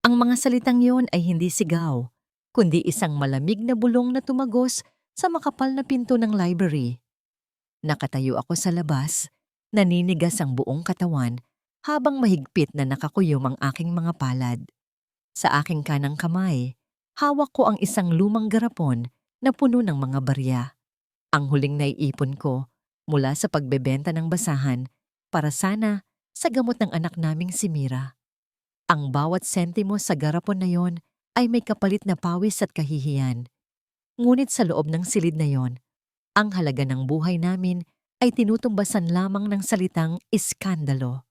Ang mga salitang yon ay hindi sigaw, kundi isang malamig na bulong na tumagos sa makapal na pinto ng library. Nakatayo ako sa labas, naninigas ang buong katawan habang mahigpit na nakakuyom ang aking mga palad. Sa aking kanang kamay, hawak ko ang isang lumang garapon na puno ng mga barya. Ang huling naiipon ko mula sa pagbebenta ng basahan para sana sa gamot ng anak naming si Mira. Ang bawat sentimo sa garapon na yon ay may kapalit na pawis at kahihiyan. Ngunit sa loob ng silid na yon, ang halaga ng buhay namin ay tinutumbasan lamang ng salitang iskandalo.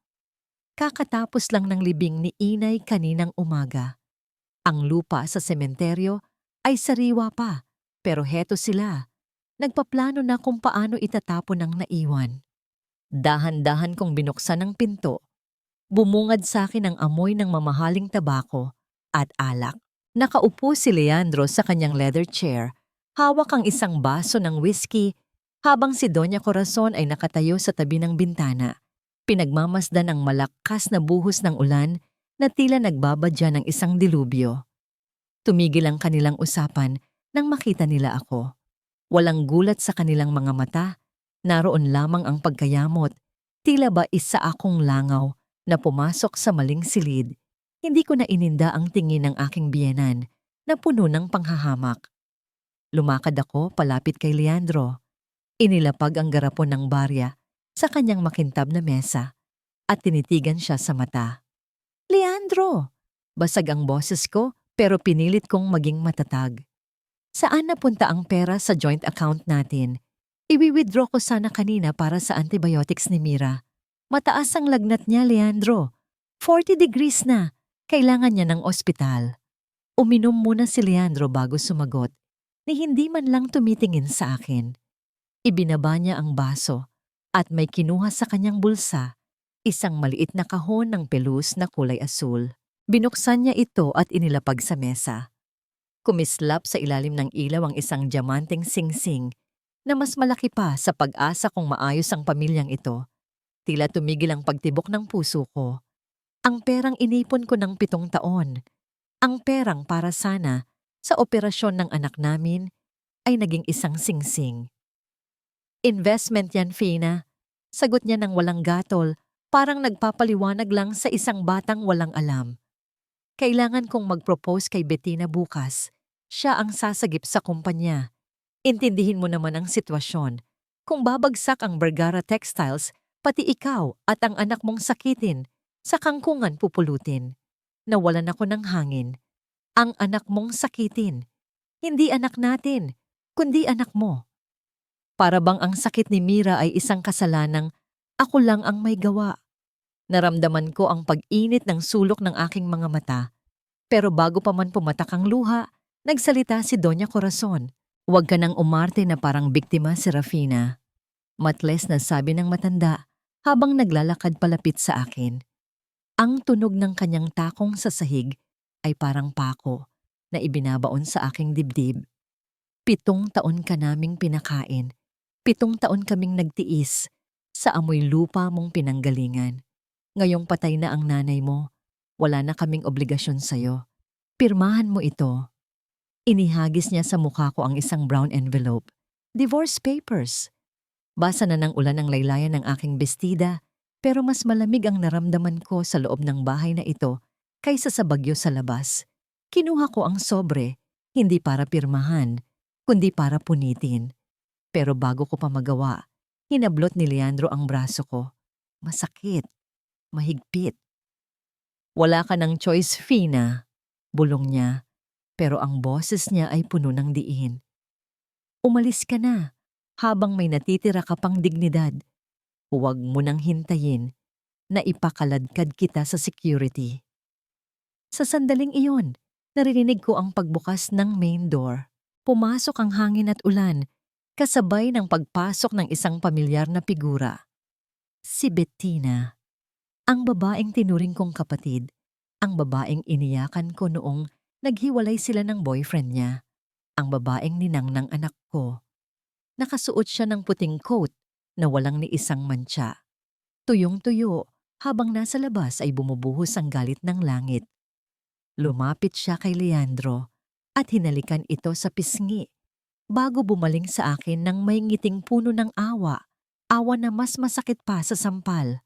Kakatapos lang ng libing ni Inay kaninang umaga. Ang lupa sa sementeryo ay sariwa pa, pero heto sila. Nagpaplano na kung paano itatapon ang naiwan. Dahan-dahan kong binuksan ang pinto. Bumungad sa akin ang amoy ng mamahaling tabako at alak. Nakaupo si Leandro sa kanyang leather chair, hawak ang isang baso ng whiskey, habang si Doña Corazon ay nakatayo sa tabi ng bintana. Pinagmamasdan ang malakas na buhos ng ulan na tila nagbabadya ng isang dilubyo. Tumigil ang kanilang usapan nang makita nila ako. Walang gulat sa kanilang mga mata, naroon lamang ang pagkayamot, tila ba isa akong langaw na pumasok sa maling silid. Hindi ko na ininda ang tingin ng aking biyenan na puno ng panghahamak. Lumakad ako palapit kay Leandro. Inilapag ang garapon ng barya sa kanyang makintab na mesa at tinitigan siya sa mata. Leandro! Basag ang boses ko pero pinilit kong maging matatag. Saan napunta ang pera sa joint account natin? Iwi-withdraw ko sana kanina para sa antibiotics ni Mira. Mataas ang lagnat niya, Leandro. 40 degrees na. Kailangan niya ng ospital. Uminom muna si Leandro bago sumagot, ni hindi man lang tumitingin sa akin. Ibinaba niya ang baso at may kinuha sa kanyang bulsa, isang maliit na kahon ng pelus na kulay asul. Binuksan niya ito at inilapag sa mesa. Kumislap sa ilalim ng ilaw ang isang diamanteng singsing na mas malaki pa sa pag-asa kung maayos ang pamilyang ito. Tila tumigil ang pagtibok ng puso ko. Ang perang inipon ko ng 7 taon, ang perang para sana sa operasyon ng anak namin ay naging isang singsing. Investment yan, Fina. Sagot niya ng walang gatol, parang nagpapaliwanag lang sa isang batang walang alam. Kailangan kong mag-propose kay Bettina bukas. Siya ang sasagip sa kumpanya. Intindihin mo naman ang sitwasyon. Kung babagsak ang Vergara Textiles, pati ikaw at ang anak mong sakitin, sa kangkungan pupulutin. Nawalan ako ng hangin. Ang anak mong sakitin. Hindi anak natin, kundi anak mo. Para bang ang sakit ni Mira ay isang kasalanang ako lang ang may gawa. Naramdaman ko ang pag-init ng sulok ng aking mga mata. Pero bago pa man pumatak ang luha, nagsalita si Doña Corazon. Huwag ka nang umarte na parang biktima, Serafina. Matles na sabi ng matanda habang naglalakad palapit sa akin. Ang tunog ng kanyang takong sa sahig ay parang pako na ibinabaon sa aking dibdib. 7 taon ka naming pinakain. 7 taon kaming nagtiis sa amoy lupa mong pinanggalingan. Ngayong patay na ang nanay mo, wala na kaming obligasyon sa'yo. Pirmahan mo ito. Inihagis niya sa mukha ko ang isang brown envelope. Divorce papers. Basa na ng ulan ang laylayan ng aking bestida, pero mas malamig ang naramdaman ko sa loob ng bahay na ito kaysa sa bagyo sa labas. Kinuha ko ang sobre, hindi para pirmahan, kundi para punitin. Pero bago ko pa magawa, hinablot ni Leandro ang braso ko. Masakit, mahigpit. Wala ka ng choice, Fina, bulong niya. Pero ang boses niya ay puno ng diin. Umalis ka na, habang may natitira ka pang dignidad. Huwag mo nang hintayin na ipakaladkad kita sa security. Sa sandaling iyon, naririnig ko ang pagbukas ng main door. Pumasok ang hangin at ulan, kasabay ng pagpasok ng isang pamilyar na figura. Si Bettina, ang babaeng tinuring kong kapatid, ang babaeng iniyakan ko noong naghiwalay sila ng boyfriend niya, ang babaeng ninang ng anak ko. Nakasuot siya ng puting coat na walang ni isang mantsa. Tuyong-tuyo, habang nasa labas ay bumubuhos ang galit ng langit. Lumapit siya kay Leandro at hinalikan ito sa pisngi bago bumaling sa akin ng may ngiting puno ng awa. Awa na mas masakit pa sa sampal.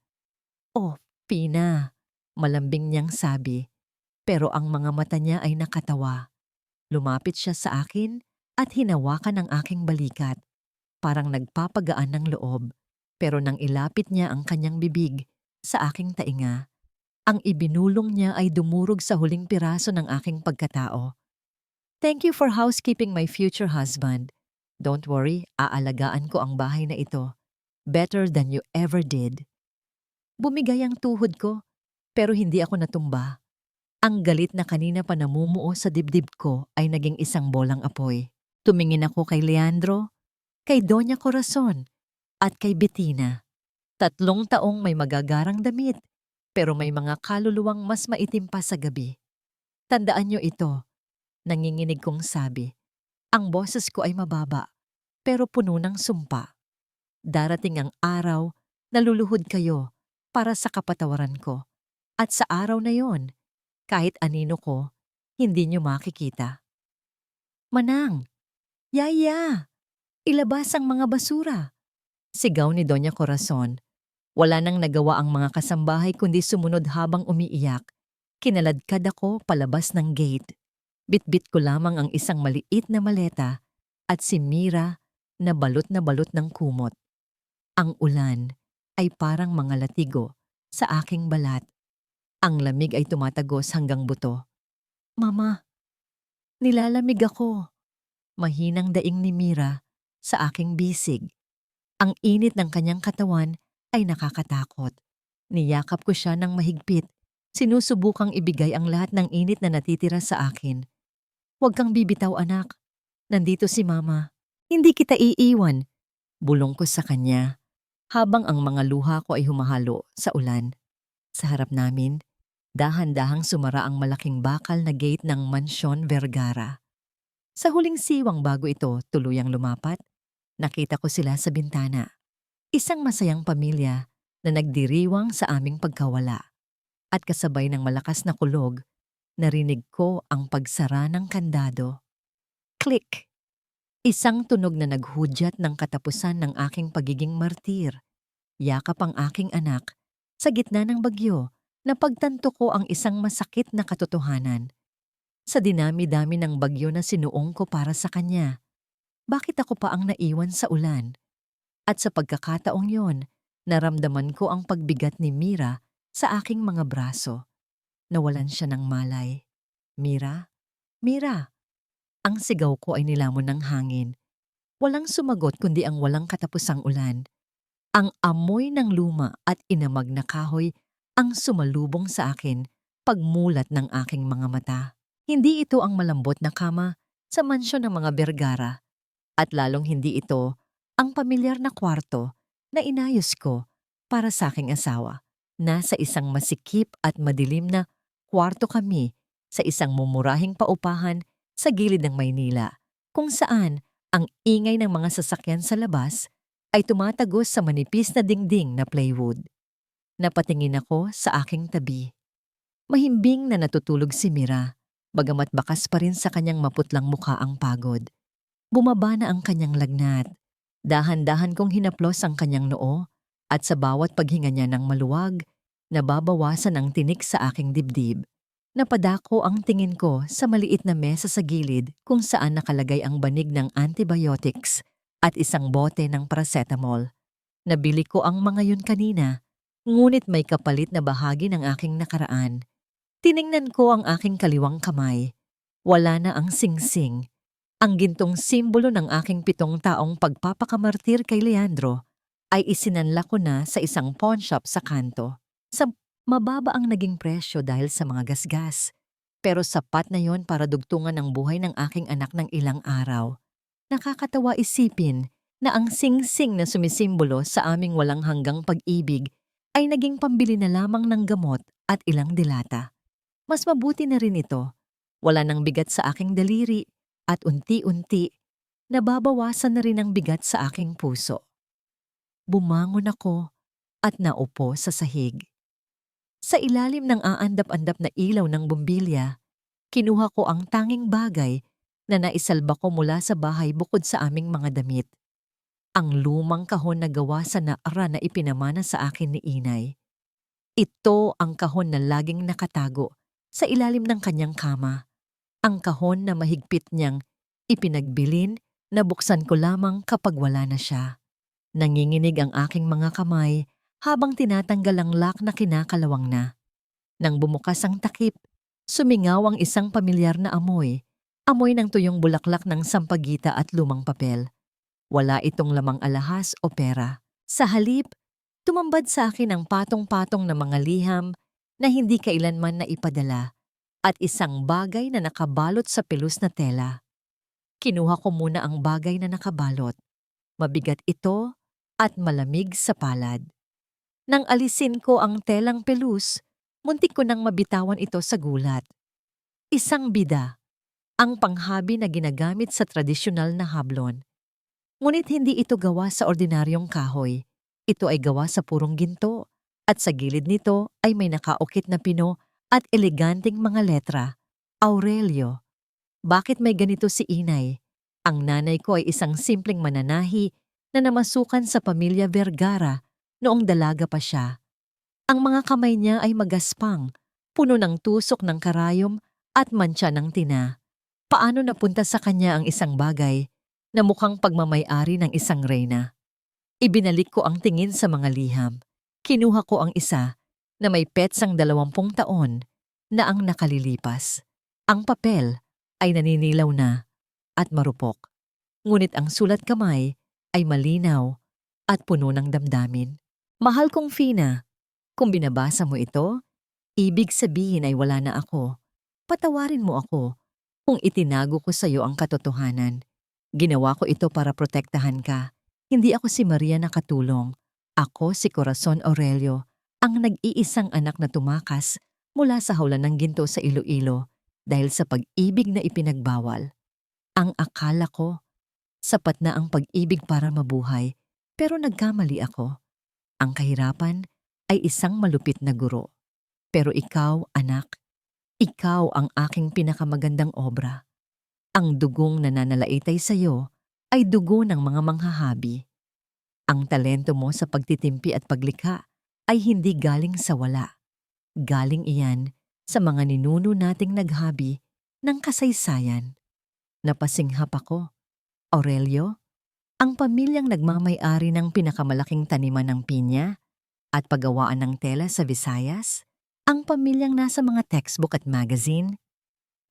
"Oh, Pina," malambing niyang sabi, pero ang mga mata niya ay nakatawa. Lumapit siya sa akin at hinawakan ang aking balikat. Parang nagpapagaan ng loob, pero nang ilapit niya ang kanyang bibig sa aking tainga, ang ibinulong niya ay dumurog sa huling piraso ng aking pagkatao. "Thank you for housekeeping my future husband. Don't worry, aalagaan ko ang bahay na ito. Better than you ever did." Bumigay ang tuhod ko, pero hindi ako natumba. Ang galit na kanina pa namumuo sa dibdib ko ay naging isang bolang apoy. Tumingin ako kay Leandro, kay Doña Corazon, at kay Bettina. 3 taong may magagarang damit, pero may mga kaluluwang mas maitim pa sa gabi. "Tandaan niyo ito," nanginginig kong sabi. Ang boses ko ay mababa, pero puno ng sumpa. "Darating ang araw na luluhod kayo para sa kapatawaran ko. At sa araw na yon, kahit anino ko, hindi niyo makikita." "Manang! Yaya! Ilabas ang mga basura!" sigaw ni Doña Corazon. Wala nang nagawa ang mga kasambahay kundi sumunod habang umiiyak. Kinaladkad ako palabas ng gate. Bitbit ko lamang ang isang maliit na maleta at si Mira na balot ng kumot. Ang ulan ay parang mga latigo sa aking balat. Ang lamig ay tumatagos hanggang buto. "Mama, nilalamig ako." Mahinang daing ni Mira sa aking bisig. Ang init ng kanyang katawan ay nakakatakot. Niyakap ko siya ng mahigpit. Sinusubukang ibigay ang lahat ng init na natitira sa akin. "Huwag kang bibitaw, anak. Nandito si Mama. Hindi kita iiwan." Bulong ko sa kanya habang ang mga luha ko ay humahalo sa ulan. Sa harap namin, dahan-dahang sumara ang malaking bakal na gate ng Mansyon Vergara. Sa huling siwang bago ito tuluyang lumapat, nakita ko sila sa bintana. Isang masayang pamilya na nagdiriwang sa aming pagkawala. At kasabay ng malakas na kulog, narinig ko ang pagsara ng kandado. Click! Isang tunog na naghudyat ng katapusan ng aking pagiging martir. Yakap ang aking anak sa gitna ng bagyo. Napagtanto ko ang isang masakit na katotohanan. Sa dinami-dami ng bagyo na sinuong ko para sa kanya, bakit ako pa ang naiwan sa ulan? At sa pagkakataong yon, naramdaman ko ang pagbigat ni Mira sa aking mga braso. Nawalan siya ng malay. "Mira? Mira!" Ang sigaw ko ay nilamon ng hangin. Walang sumagot kundi ang walang katapusang ulan. Ang amoy ng luma at inamag na kahoy ang sumalubong sa akin pagmulat ng aking mga mata. Hindi ito ang malambot na kama sa mansyon ng mga Vergara. At lalong hindi ito ang pamilyar na kwarto na inayos ko para sa aking asawa. Nasa isang masikip at madilim na kwarto kami sa isang mumurahing paupahan sa gilid ng Maynila, kung saan ang ingay ng mga sasakyan sa labas ay tumatagos sa manipis na dingding na plywood. Napatingin ako sa aking tabi. Mahimbing na natutulog si Mira, bagamat bakas pa rin sa kanyang maputlang mukha ang pagod. Bumaba na ang kanyang lagnat. Dahan-dahan kong hinaplos ang kanyang noo at sa bawat paghinga niya ng maluwag, nababawasan ang tinik sa aking dibdib. Napadako ang tingin ko sa maliit na mesa sa gilid kung saan nakalagay ang banig ng antibiotics at isang bote ng paracetamol. Nabili ko ang mga yun kanina, ngunit may kapalit na bahagi ng aking nakaraan. Tiningnan ko ang aking kaliwang kamay. Wala na ang singsing. Ang gintong simbolo ng aking 7 taong pagpapakamartir kay Leandro ay isinanla ko na sa isang pawn shop sa kanto. Sa mababa ang naging presyo dahil sa mga gasgas, pero sapat na yon para dugtungan ang buhay ng aking anak ng ilang araw. Nakakatawa isipin na ang singsing na sumisimbolo sa aming walang hanggang pag-ibig ay naging pambili na lamang ng gamot at ilang dilata. Mas mabuti na rin ito. Wala nang bigat sa aking daliri at unti-unti, nababawasan na rin ang bigat sa aking puso. Bumangon ako at naupo sa sahig. Sa ilalim ng aandap-andap na ilaw ng bumbilya, Kinuha ko ang tanging bagay na naisalba ko mula sa bahay bukod sa aming mga damit. Ang lumang kahon na gawa sa naara na ipinamana sa akin ni inay. Ito ang kahon na laging nakatago sa ilalim ng kanyang kama. Ang kahon na mahigpit niyang ipinagbilin na buksan ko lamang kapag wala na siya. Nanginginig ang aking mga kamay habang tinatanggal ang lock na kinakalawang na. Nang bumukas ang takip, sumingaw ang isang pamilyar na amoy. Amoy ng tuyong bulaklak ng sampagita at lumang papel. Wala itong lamang alahas o pera. Sa halip, tumambad sa akin ang patong-patong na mga liham na hindi kailanman na ipadala at isang bagay na nakabalot sa pelus na tela. Kinuha ko muna ang bagay na nakabalot. Mabigat ito at malamig sa palad. Nang alisin ko ang telang pelus, muntik ko nang mabitawan ito sa gulat. Isang bida, ang panghabi na ginagamit sa tradisyonal na hablon. Ngunit hindi ito gawa sa ordinaryong kahoy. Ito ay gawa sa purong ginto at sa gilid nito ay may nakaukit na pino at eleganting mga letra. Aurelio. Bakit may ganito si inay? Ang nanay ko ay isang simpleng mananahi na namasukan sa pamilya Vergara noong dalaga pa siya. Ang mga kamay niya ay magaspang, puno ng tusok ng karayom at mantsa ng tina. Paano napunta sa kanya ang isang bagay na mukhang pagmamay-ari ng isang reyna? Ibinalik ko ang tingin sa mga liham. Kinuha ko ang isa na may petsang 20 taon na ang nakalilipas. Ang papel ay naninilaw na at marupok. Ngunit ang sulat kamay ay malinaw at puno ng damdamin. Mahal kong Fina, kung binabasa mo ito, ibig sabihin ay wala na ako. Patawarin mo ako kung itinago ko sa iyo ang katotohanan. Ginawa ko ito para protektahan ka. Hindi ako si Maria na katulong. Ako si Corazon Aurelio, ang nag-iisang anak na tumakas mula sa hawlan ng ginto sa Iloilo dahil sa pag-ibig na ipinagbawal. Ang akala ko, sapat na ang pag-ibig para mabuhay, pero nagkamali ako. Ang kahirapan ay isang malupit na guro. Pero ikaw, anak, ikaw ang aking pinakamagandang obra. Ang dugong nananalaitay sa iyo ay dugo ng mga manghahabi. Ang talento mo sa pagtitimpi at paglikha ay hindi galing sa wala. Galing iyan sa mga ninuno nating naghabi ng kasaysayan. Napasinghap ako. Aurelio, ang pamilyang nagmamay-ari ng pinakamalaking taniman ng pinya at paggawaan ng tela sa Visayas, ang pamilyang nasa mga textbook at magazine.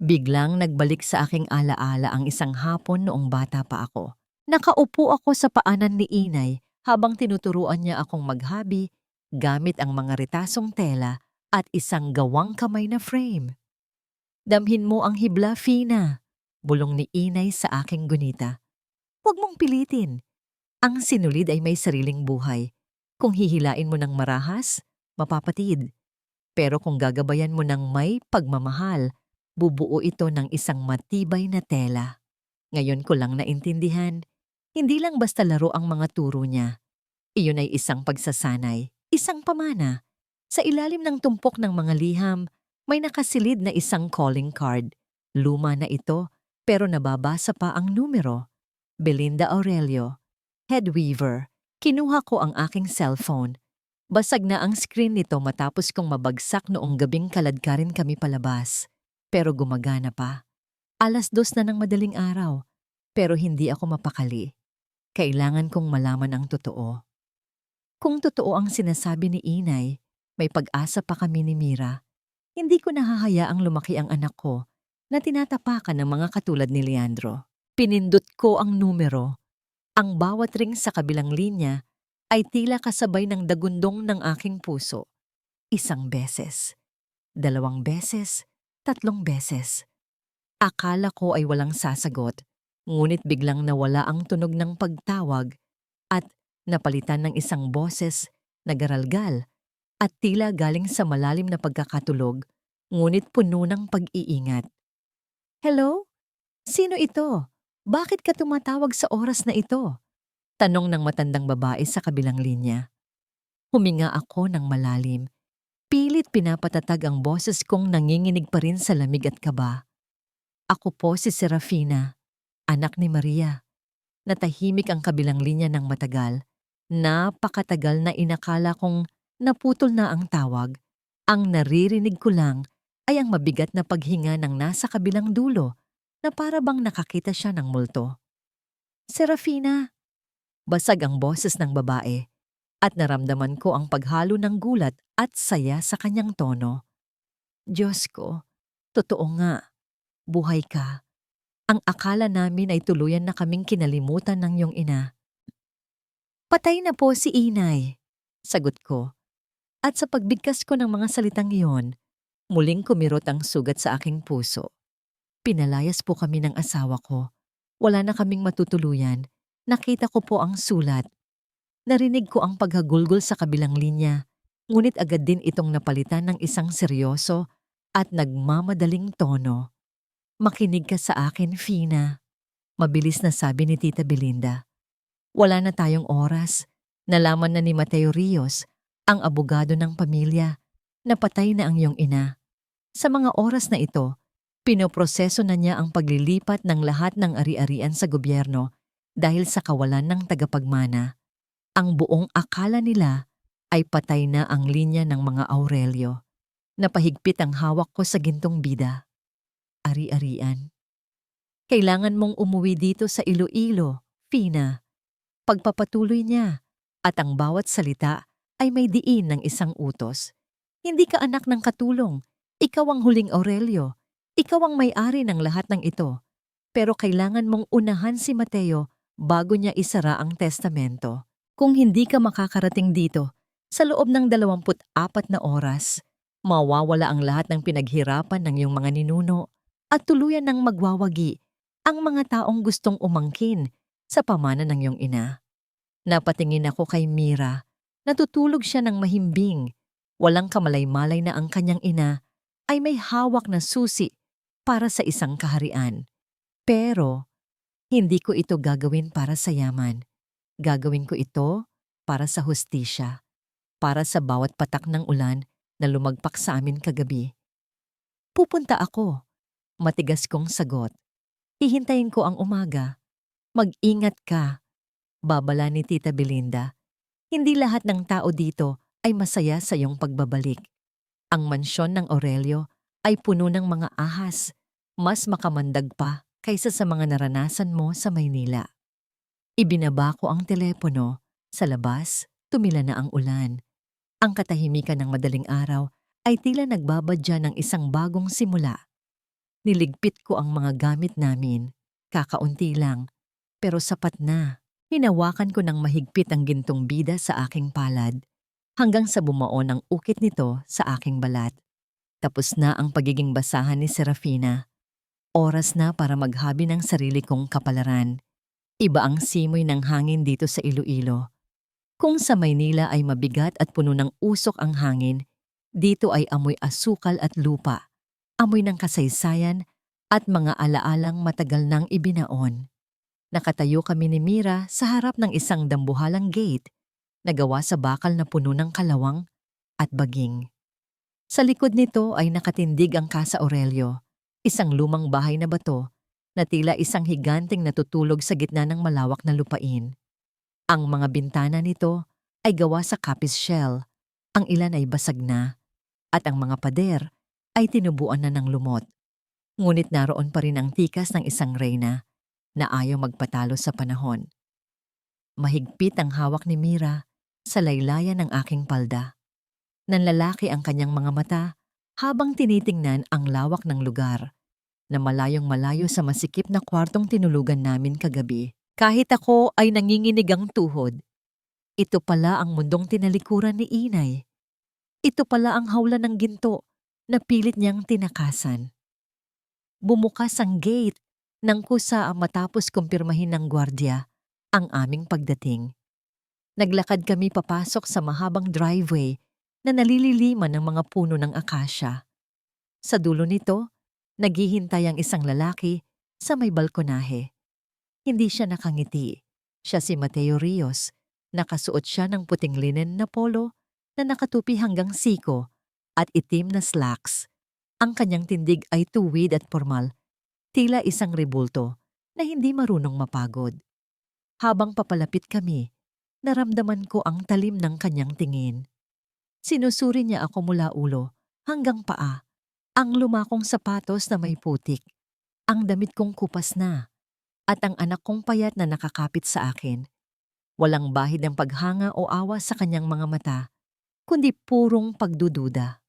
Biglang nagbalik sa aking alaala ang isang hapon noong bata pa ako. Nakaupo ako sa paanan ni inay habang tinuturuan niya akong maghabi gamit ang mga retasong tela at isang gawang kamay na frame. Damhin mo ang hibla, Fina, bulong ni inay sa aking gunita. Huwag mong pilitin. Ang sinulid ay may sariling buhay. Kung hihilain mo ng marahas, mapapatid. Pero kung gagabayan mo ng may pagmamahal, bubuo ito ng isang matibay na tela. Ngayon ko lang naintindihan, hindi lang basta laro ang mga turo niya. Iyon ay isang pagsasanay, isang pamana. Sa ilalim ng tumpok ng mga liham, may nakasilid na isang calling card. Luma na ito, pero nababasa pa ang numero. Belinda Aurelio, head weaver. Kinuha ko ang aking cellphone. Basag na ang screen nito matapos kong mabagsak noong gabing kaladkarin kami palabas. Pero gumagana pa. 2:00 na ng madaling araw, pero hindi ako mapakali. Kailangan kong malaman ang totoo. Kung totoo ang sinasabi ni inay, may pag-asa pa kami ni Mira. Hindi ko nahahayaang lumaki ang anak ko na tinatapakan ng mga katulad ni Leandro. Pinindot ko ang numero. Ang bawat ring sa kabilang linya ay tila kasabay ng dagundong ng aking puso. 1 beses, 2 beses, 3 beses. Akala ko ay walang sasagot, ngunit biglang nawala ang tunog ng pagtawag at napalitan ng isang boses na garalgal at tila galing sa malalim na pagkakatulog, ngunit puno ng pag-iingat. Hello? Sino ito? Bakit ka tumatawag sa oras na ito? Tanong ng matandang babae sa kabilang linya. Huminga ako ng malalim. Pilit pinapatatag ang boses kong nanginginig pa rin sa lamig at kaba. Ako po si Serafina, anak ni Maria. Natahimik ang kabilang linya ng matagal. Napakatagal na inakala kong naputol na ang tawag. Ang naririnig ko lang ay ang mabigat na paghinga ng nasa kabilang dulo na para bang nakakita siya ng multo. Serafina! Basag ang boses ng babae at naramdaman ko ang paghalo ng gulat at saya sa kanyang tono. Diyos ko, totoo nga, buhay ka. Ang akala namin ay tuluyan na kaming kinalimutan ng iyong ina. Patay na po si inay, sagot ko. At sa pagbigkas ko ng mga salitang iyon, muling kumirot ang sugat sa aking puso. Pinalayas po kami ng asawa ko. Wala na kaming matutuluyan. Nakita ko po ang sulat. Narinig ko ang paghagulgol sa kabilang linya, ngunit agad din itong napalitan ng isang seryoso at nagmamadaling tono. Makinig ka sa akin, Fina. Mabilis na sabi ni Tita Belinda. Wala na tayong oras. Nalaman na ni Mateo Rios, ang abogado ng pamilya, na patay na ang iyong ina. Sa mga oras na ito, pinoproseso na niya ang paglilipat ng lahat ng ari-arian sa gobyerno dahil sa kawalan ng tagapagmana. Ang buong akala nila ay patay na ang linya ng mga Aurelio. Napahigpit ang hawak ko sa gintong bida. Ari-arian. Kailangan mong umuwi dito sa Iloilo, Fina. Pagpapatuloy niya at ang bawat salita ay may diin ng isang utos. Hindi ka anak ng katulong. Ikaw ang huling Aurelio. Ikaw ang may-ari ng lahat ng ito. Pero kailangan mong unahan si Mateo bago niya isara ang testamento. Kung hindi ka makakarating dito, sa loob ng 24 na oras, mawawala ang lahat ng pinaghirapan ng iyong mga ninuno at tuluyan ng magwawagi ang mga taong gustong umangkin sa pamana ng iyong ina. Napatingin ako kay Mira. Natutulog siya ng mahimbing. Walang kamalay-malay na ang kanyang ina ay may hawak na susi para sa isang kaharian. Pero, hindi ko ito gagawin para sa yaman. Gagawin ko ito para sa hustisya. Para sa bawat patak ng ulan na lumagpak sa amin kagabi. Pupunta ako. Matigas kong sagot. Hihintayin ko ang umaga. Mag-ingat ka. Babala ni Tita Belinda. Hindi lahat ng tao dito ay masaya sa iyong pagbabalik. Ang mansyon ng Aurelio ay puno ng mga ahas. Mas makamandag pa kaysa sa mga naranasan mo sa Maynila. Ibinaba ko ang telepono. Sa labas, tumila na ang ulan. Ang katahimikan ng madaling araw ay tila nagbabadya ng isang bagong simula. Niligpit ko ang mga gamit namin. Kakaunti lang, pero sapat na. Hinawakan ko ng mahigpit ang gintong bida sa aking palad, hanggang sa bumuo ng ukit nito sa aking balat. Tapos na ang pagiging basahan ni Serafina. Oras na para maghabi ng sarili kong kapalaran. Iba ang simoy ng hangin dito sa Iloilo. Kung sa Maynila ay mabigat at puno ng usok ang hangin, dito ay amoy asukal at lupa, amoy ng kasaysayan at mga alaalang matagal nang ibinaon. Nakatayo kami ni Mira sa harap ng isang dambuhalang gate na gawa sa bakal na puno ng kalawang at baging. Sa likod nito ay nakatindig ang Casa Aurelio, isang lumang bahay na bato na tila isang higanting natutulog sa gitna ng malawak na lupain. Ang mga bintana nito ay gawa sa kapis shell, ang ilan ay basag na, at ang mga pader ay tinubuan na ng lumot. Ngunit naroon pa rin ang tikas ng isang reyna na ayaw magpatalo sa panahon. Mahigpit ang hawak ni Mira sa laylayan ng aking palda. Nanlalaki ang kanyang mga mata habang tinitingnan ang lawak ng lugar na malayong malayo sa masikip na kwartong tinulugan namin kagabi. Kahit ako ay nanginginig ang tuhod. Ito pala ang mundong tinalikuran ni inay. Ito pala ang hawla ng ginto na pilit niyang tinakasan. Bumukas ang gate nang kusa matapos kumpirmahin ng gwardya ang aming pagdating. Naglakad kami papasok sa mahabang driveway na nalililiman ng mga puno ng akasya. Sa dulo nito, naghihintay ang isang lalaki sa may balkonahe. Hindi siya nakangiti. Siya si Mateo Rios. Nakasuot siya ng puting linen na polo na nakatupi hanggang siko at itim na slacks. Ang kanyang tindig ay tuwid at formal. tila isang rebulto na hindi marunong mapagod. Habang papalapit kami, naramdaman ko ang talim ng kanyang tingin. Sinusuri niya ako mula ulo hanggang paa, ang lumakong sapatos na may putik, ang damit kong kupas na, at ang anak kong payat na nakakapit sa akin. Walang bahid ng paghanga o awa sa kanyang mga mata, kundi purong pagdududa.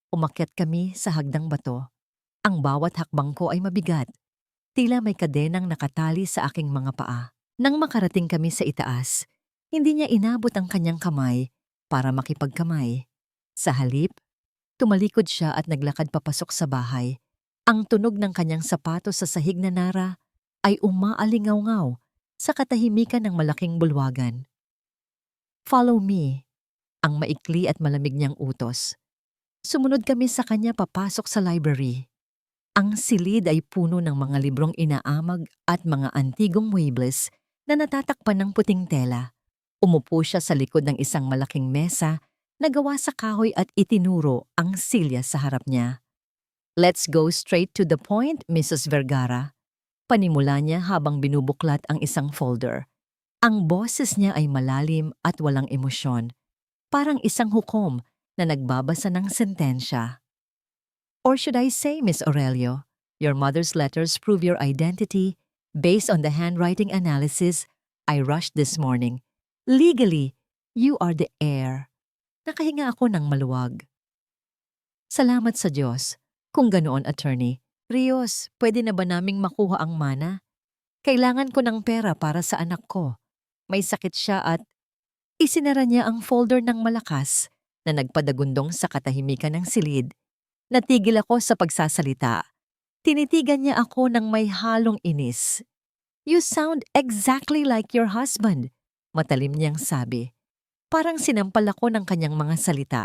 Umakyat kami sa hagdang bato. Ang bawat hakbang ko ay mabigat, tila may kadenang nakatali sa aking mga paa. Nang makarating kami sa itaas, hindi niya inabot ang kanyang kamay para makipagkamay. Sa halip, tumalikod siya at naglakad papasok sa bahay. Ang tunog ng kanyang sapatos sa sahig na nara ay umaalingaw-ngaw sa katahimikan ng malaking bulwagan. "Follow me," ang maikli at malamig niyang utos. Sumunod kami sa kanya papasok sa library. Ang silid ay puno ng mga librong inaamag at mga antigong muebles na natatakpan ng puting tela. Umupo siya sa likod ng isang malaking mesa na gawa sa kahoy at itinuro ang silya sa harap niya. "Let's go straight to the point, Mrs. Vergara." Panimula niya habang binubuklat ang isang folder. Ang boses niya ay malalim at walang emosyon, parang isang hukom na nagbabasa ng sentensya. "Or should I say, Miss Aurelio, your mother's letters prove your identity based on the handwriting analysis I rushed this morning. Legally, you are the heir." Nakahinga ako ng maluwag. "Salamat sa Diyos. Kung ganoon, attorney, Rios, pwede na ba naming makuha ang mana? Kailangan ko ng pera para sa anak ko. May sakit siya at..." Isinara niya ang folder ng malakas na nagpadagundong sa katahimikan ng silid. Natigil ako sa pagsasalita. Tinitigan niya ako ng may halong inis. "You sound exactly like your husband," matalim niyang sabi. Parang sinampal ako ng kanyang mga salita.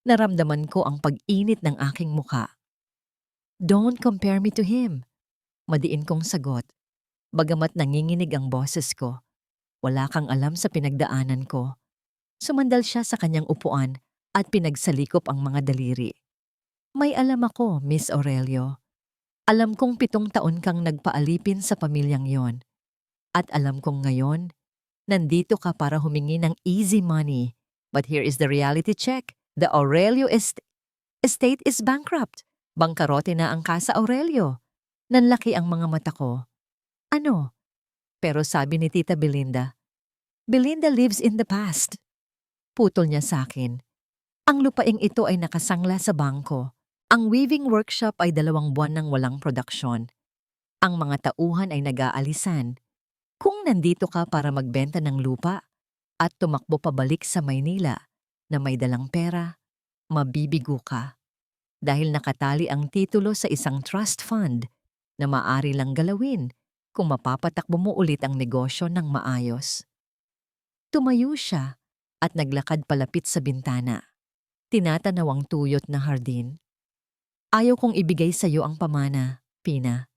Naramdaman ko ang pag-init ng aking muka. "Don't compare me to him," madiin kong sagot. Bagamat nanginginig ang boses ko, wala kang alam sa pinagdaanan ko. Sumandal siya sa kanyang upuan at pinagsalikop ang mga daliri. "May alam ako, Miss Aurelio. Alam kong 7 taon kang nagpaalipin sa pamilyang yon. At alam kong ngayon, nandito ka para humingi ng easy money. But here is the reality check. The Aurelio estate is bankrupt. Bangkarote na ang Casa Aurelio." Nanlaki ang mga mata ko. "Ano?" Pero sabi ni Tita Belinda, "Belinda lives in the past." Putol niya sa akin. Ang lupaing ito ay nakasangla sa bangko. Ang weaving workshop ay 2 buwan nang walang produksyon. Ang mga tauhan ay nag-aalisan. Kung nandito ka para magbenta ng lupa at tumakbo pabalik sa Maynila na may dalang pera, mabibigo ka. Dahil nakatali ang titulo sa isang trust fund na maaari lang galawin kung mapapatakbo mo ulit ang negosyo ng maayos. Tumayo siya at naglakad palapit sa bintana. Tinatanaw ang tuyot na hardin. "Ayaw kong ibigay sa iyo ang pamana, Pina.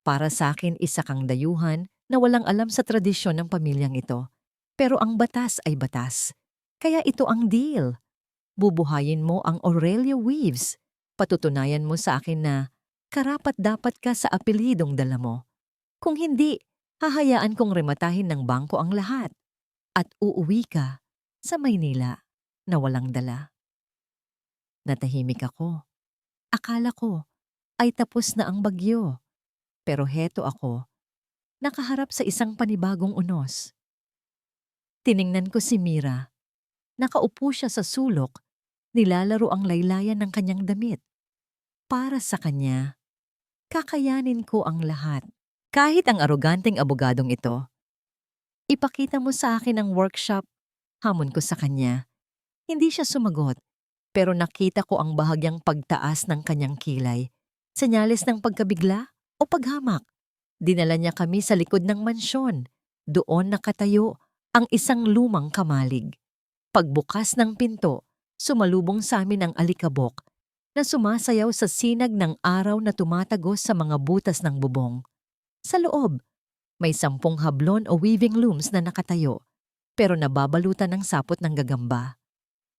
Para sa akin isa kang dayuhan na walang alam sa tradisyon ng pamilyang ito. Pero ang batas ay batas. Kaya ito ang deal. Bubuhayin mo ang Aurelio Weaves. Patutunayan mo sa akin na karapat-dapat ka sa apelidong dala mo. Kung hindi, hahayaan kong rematahin ng bangko ang lahat. At uuwi ka sa Maynila na walang dala." Natahimik ako. Akala ko ay tapos na ang bagyo. Pero heto ako, nakaharap sa isang panibagong unos. Tiningnan ko si Mira. Nakaupo siya sa sulok, nilalaro ang laylayan ng kanyang damit. Para sa kanya, kakayanin ko ang lahat. Kahit ang aroganteng abogadong ito. "Ipakita mo sa akin ang workshop," hamon ko sa kanya. Hindi siya sumagot, pero nakita ko ang bahagyang pagtaas ng kanyang kilay. Senyales ng pagkabigla o paghamak. Dinala niya kami sa likod ng mansyon. Doon nakatayo ang isang lumang kamalig. Pagbukas ng pinto, sumalubong sa amin ang alikabok na sumasayaw sa sinag ng araw na tumatagos sa mga butas ng bubong. Sa loob, may 10 hablon o weaving looms na nakatayo, pero nababalutan ng sapot ng gagamba.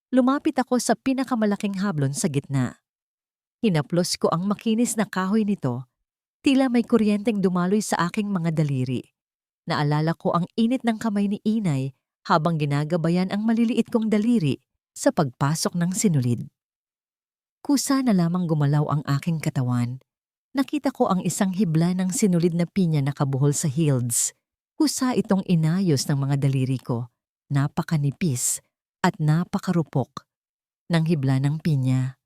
Lumapit ako sa pinakamalaking hablon sa gitna. Hinaplos ko ang makinis na kahoy nito Tila may kuryenteng dumaloy sa aking mga daliri. Naalala ko ang init ng kamay ni inay habang ginagabayan ang maliliit kong daliri sa pagpasok ng sinulid. Kusa na lamang gumalaw ang aking katawan. Nakita ko ang isang hibla ng sinulid na pinya na kabuhol sa hills. Kusa itong inayos ng mga daliri ko. Napakanipis at napakarupok ng hibla ng pinya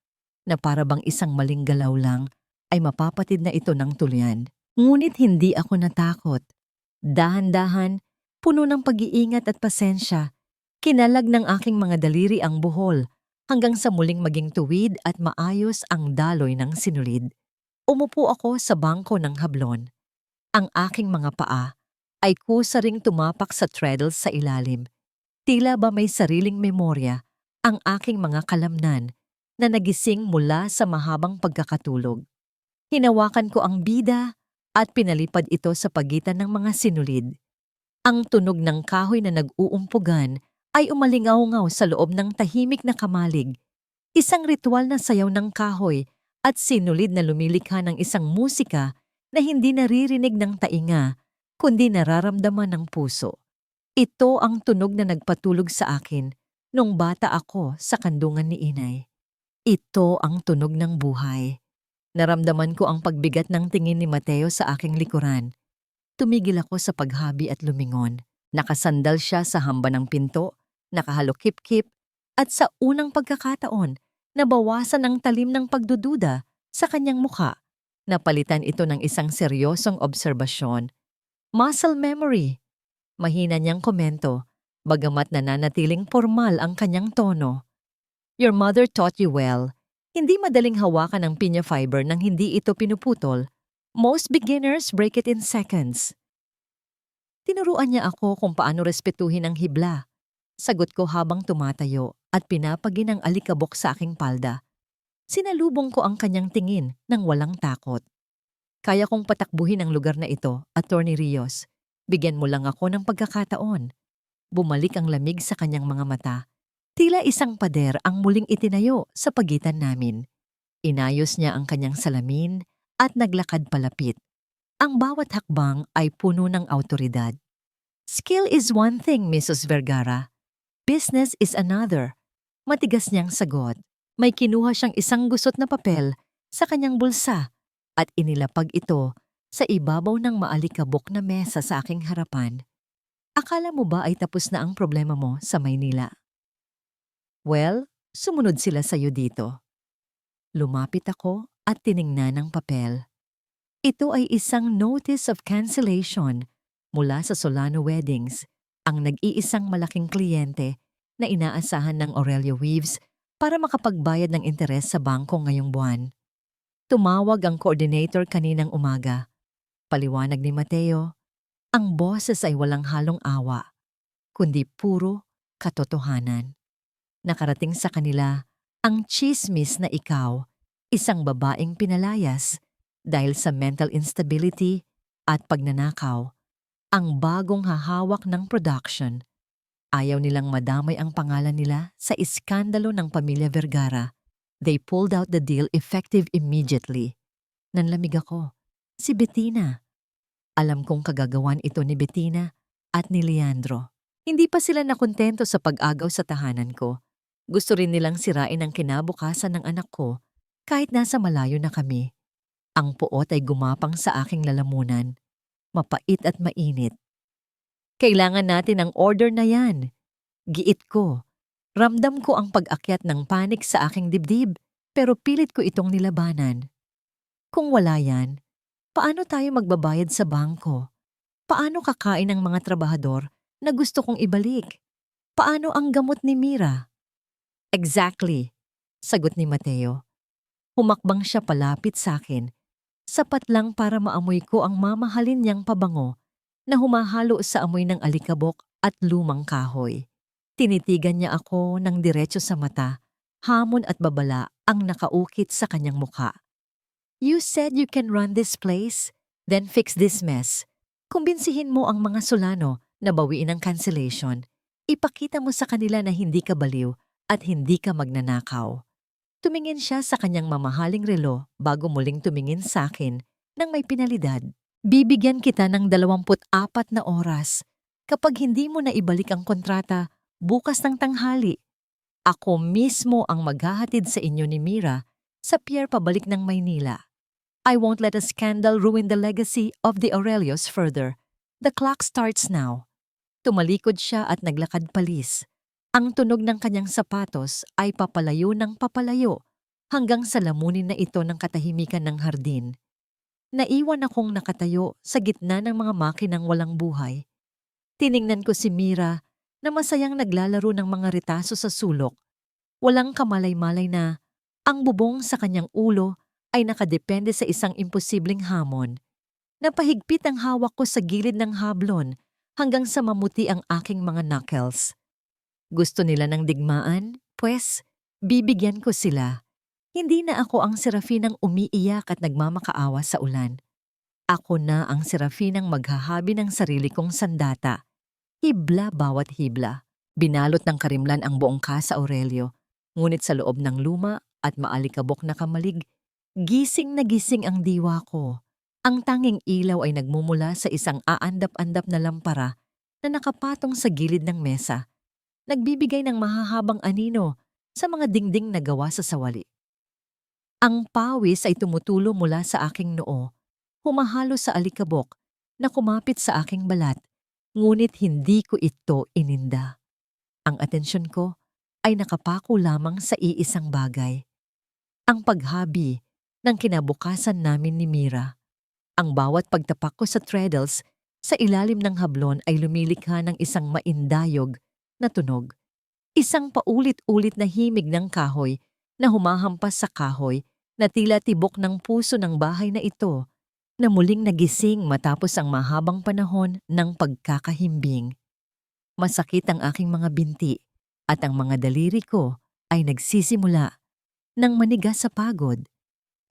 na para bang isang maling galaw lang ay mapapatid na ito ng tuluyan. Ngunit hindi ako natakot. Dahan-dahan, puno ng pag-iingat at pasensya, kinalag ng aking mga daliri ang buhol hanggang sa muling maging tuwid at maayos ang daloy ng sinulid. Umupo ako sa bangko ng hablon. Ang aking mga paa ay kusa ring tumapak sa treadles sa ilalim. Tila ba may sariling memorya ang aking mga kalamnan na nagising mula sa mahabang pagkakatulog. Hinawakan ko ang bida at pinalipad ito sa pagitan ng mga sinulid. Ang tunog ng kahoy na nag-uumpugan ay umalingaw-ngaw sa loob ng tahimik na kamalig. Isang ritual na sayaw ng kahoy at sinulid na lumilikha ng isang musika na hindi naririnig ng tainga, kundi nararamdaman ng puso. Ito ang tunog na nagpatulog sa akin nung bata ako sa kandungan ni inay. Ito ang tunog ng buhay. Naramdaman ko ang pagbigat ng tingin ni Mateo sa aking likuran. Tumigil ako sa paghabi at lumingon. Nakasandal siya sa hamba ng pinto, nakahalokip-kip, at sa unang pagkakataon, nabawasan ang talim ng pagdududa sa kanyang mukha. Napalitan ito ng isang seryosong obserbasyon. Muscle memory. Mahina niyang komento, bagamat nananatiling formal ang kanyang tono. Your mother taught you well. Hindi madaling hawakan ang pinya fiber nang hindi ito pinuputol. Most beginners break it in seconds. Tinuruan niya ako kung paano respetuhin ang hibla. Sagot ko habang tumatayo at pinapagin ang alikabok sa aking palda. Sinalubong ko ang kanyang tingin nang walang takot. Kaya kong patakbuhin ang lugar na ito, Attorney Rios. Bigyan mo lang ako ng pagkakataon. Bumalik ang lamig sa kanyang mga mata. Tila isang pader ang muling itinayo sa pagitan namin. Inayos niya ang kanyang salamin at naglakad palapit. Ang bawat hakbang ay puno ng awtoridad. Skill is one thing, Mrs. Vergara. Business is another. Matigas niyang sagot. May kinuha siyang isang gusot na papel sa kanyang bulsa at inilapag ito sa ibabaw ng maalikabok na mesa sa aking harapan. Akala mo ba ay tapos na ang problema mo sa Maynila? Well, sumunod sila sa'yo dito. Lumapit ako at tiningnan ang papel. Ito ay isang notice of cancellation mula sa Solano Weddings, ang nag-iisang malaking kliyente na inaasahan ng Aurelio Weaves para makapagbayad ng interes sa bangko ngayong buwan. Tumawag ang coordinator kaninang umaga. Paliwanag ni Mateo, ang boses ay walang halong awa, kundi puro katotohanan. Nakarating sa kanila ang tsismis na ikaw, isang babaeng pinalayas dahil sa mental instability at pagnanakaw, ang bagong hahawak ng production. Ayaw nilang madamay ang pangalan nila sa iskandalo ng pamilya Vergara. They pulled out the deal effective immediately. Nanlamig ako. Si Bettina. Alam kong kagagawan ito ni Bettina at ni Leandro. Hindi pa sila nakontento sa pag-agaw sa tahanan ko. Gusto rin nilang sirain ang kinabukasan ng anak ko kahit nasa malayo na kami. Ang puot ay gumapang sa aking lalamunan. Mapait at mainit. Kailangan natin ang order na yan. Giit ko. Ramdam ko ang pag-akyat ng panik sa aking dibdib, pero pilit ko itong nilabanan. Kung wala yan, paano tayo magbabayad sa bangko? Paano kakain ang mga trabahador na gusto kong ibalik? Paano ang gamot ni Mira? Exactly, sagot ni Mateo. Humakbang siya palapit sa akin. Sapat lang para maamoy ko ang mamahalin niyang pabango na humahalo sa amoy ng alikabok at lumang kahoy. Tinitigan niya ako ng diretso sa mata, hamon at babala ang nakaukit sa kanyang mukha. You said you can run this place, then fix this mess. Kumbinsihin mo ang mga Solano na bawiin ang cancellation. Ipakita mo sa kanila na hindi ka baliw at hindi ka magnanakaw. Tumingin siya sa kanyang mamahaling relo bago muling tumingin sa akin ng may pinalidad. Bibigyan kita ng 24 na oras. Kapag hindi mo na ibalik ang kontrata bukas ng tanghali, ako mismo ang maghahatid sa inyo ni Mira sa pier pabalik ng Maynila. I won't let a scandal ruin the legacy of the Aurelios further. The clock starts now. Tumalikod siya at naglakad palis. Ang tunog ng kanyang sapatos ay papalayo ng papalayo hanggang sa lamunin na ito ng katahimikan ng hardin. Naiwan akong nakatayo sa gitna ng mga makinang walang buhay. Tiningnan ko si Mira na masayang naglalaro ng mga retaso sa sulok. Walang kamalay-malay na ang bubong sa kanyang ulo ay nakadepende sa isang imposibleng hamon. Napahigpit ang hawak ko sa gilid ng hablon hanggang sa mamuti ang aking mga knuckles. Gusto nila ng digmaan? Pues, bibigyan ko sila. Hindi na ako ang Serafinang umiiyak at nagmamakaawa sa ulan. Ako na ang Serafinang maghahabi ng sarili kong sandata. Hibla bawat hibla. Binalot ng karimlan ang buong Casa Aurelio, ngunit sa loob ng luma at maalikabok na kamalig, gising na gising ang diwa ko. Ang tanging ilaw ay nagmumula sa isang aandap-andap na lampara na nakapatong sa gilid ng mesa. Nagbibigay ng mahahabang anino sa mga dingding na gawa sa sawali. Ang pawis ay tumutulo mula sa aking noo, humahalo sa alikabok na kumapit sa aking balat, ngunit hindi ko ito ininda. Ang atensyon ko ay nakapako lamang sa iisang bagay. Ang paghabi ng kinabukasan namin ni Mira. Ang bawat pagtapak ko sa treadles sa ilalim ng hablon ay lumilikha ng isang maindayog na tunog. Isang paulit-ulit na himig ng kahoy na humahampas sa kahoy na tila tibok ng puso ng bahay na ito na muling nagising matapos ang mahabang panahon ng pagkakahimbing. Masakit ang aking mga binti at ang mga daliri ko ay nagsisimula ng manigas sa pagod.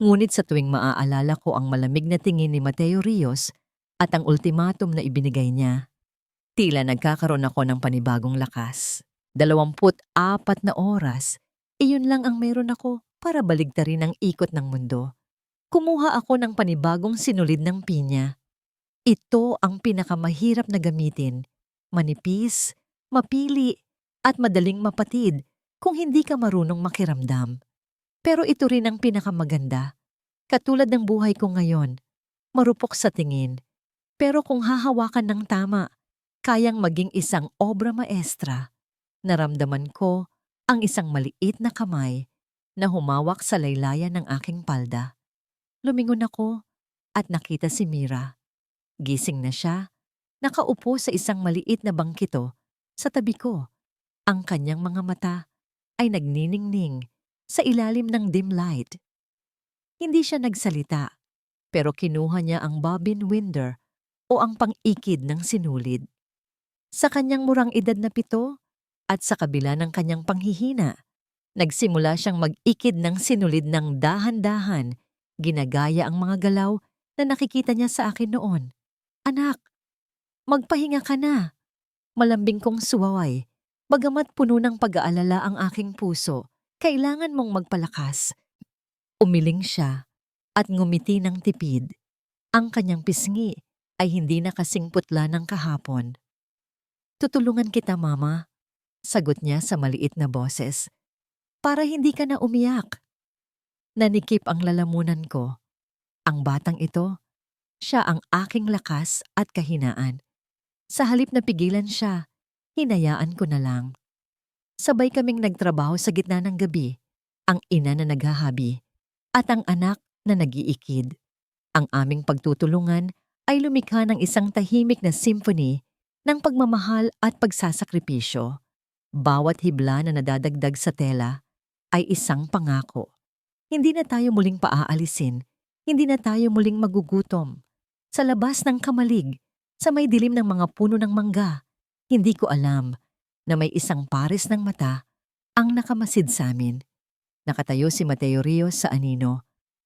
Ngunit sa tuwing maaalala ko ang malamig na tingin ni Mateo Rios at ang ultimatum na ibinigay niya, tila nagkakaroon ako ng panibagong lakas. 24 na oras, iyon lang ang meron ako para baligtarin ang ikot ng mundo. Kumuha ako ng panibagong sinulid ng pinya. Ito ang pinakamahirap na gamitin. Manipis, mapili, at madaling mapatid kung hindi ka marunong makiramdam. Pero ito rin ang pinakamaganda. Katulad ng buhay ko ngayon, marupok sa tingin. Pero kung hahawakan ng tama, kayang maging isang obra maestra. Naramdaman ko ang isang maliit na kamay na humawak sa laylayan ng aking palda. Lumingon ako at nakita si Mira. Gising na siya, nakaupo sa isang maliit na bangkito sa tabi ko. Ang kanyang mga mata ay nagniningning sa ilalim ng dim light. Hindi siya nagsalita, pero kinuha niya ang bobbin winder o ang pang-ikid ng sinulid. Sa kanyang murang edad na 7 at sa kabila ng kanyang panghihina, nagsimula siyang mag-ikid ng sinulid ng dahan-dahan, ginagaya ang mga galaw na nakikita niya sa akin noon. Anak, magpahinga ka na. Malambing kong suwaway, bagamat puno ng pag-aalala ang aking puso. Kailangan mong magpalakas. Umiling siya at ngumiti ng tipid. Ang kanyang pisngi ay hindi na kasing putla ng kahapon. Tutulungan kita, Mama, sagot niya sa maliit na boses. Para hindi ka na umiyak. Nanikip ang lalamunan ko. Ang batang ito, siya ang aking lakas at kahinaan. Sa halip na pigilan siya, hinayaan ko na lang. Sabay kaming nagtrabaho sa gitna ng gabi, ang ina na naghahabi at ang anak na nag-iikid. Ang aming pagtutulungan ay lumikha ng isang tahimik na symphony ng pagmamahal at pagsasakripisyo. Bawat hibla na nadadagdag sa tela ay isang pangako. Hindi na tayo muling paaalisin, hindi na tayo muling magugutom. Sa labas ng kamalig, sa may dilim ng mga puno ng mangga, hindi ko alam na may isang pares ng mata ang nakamasid sa amin. Nakatayo si Mateo Rios sa anino.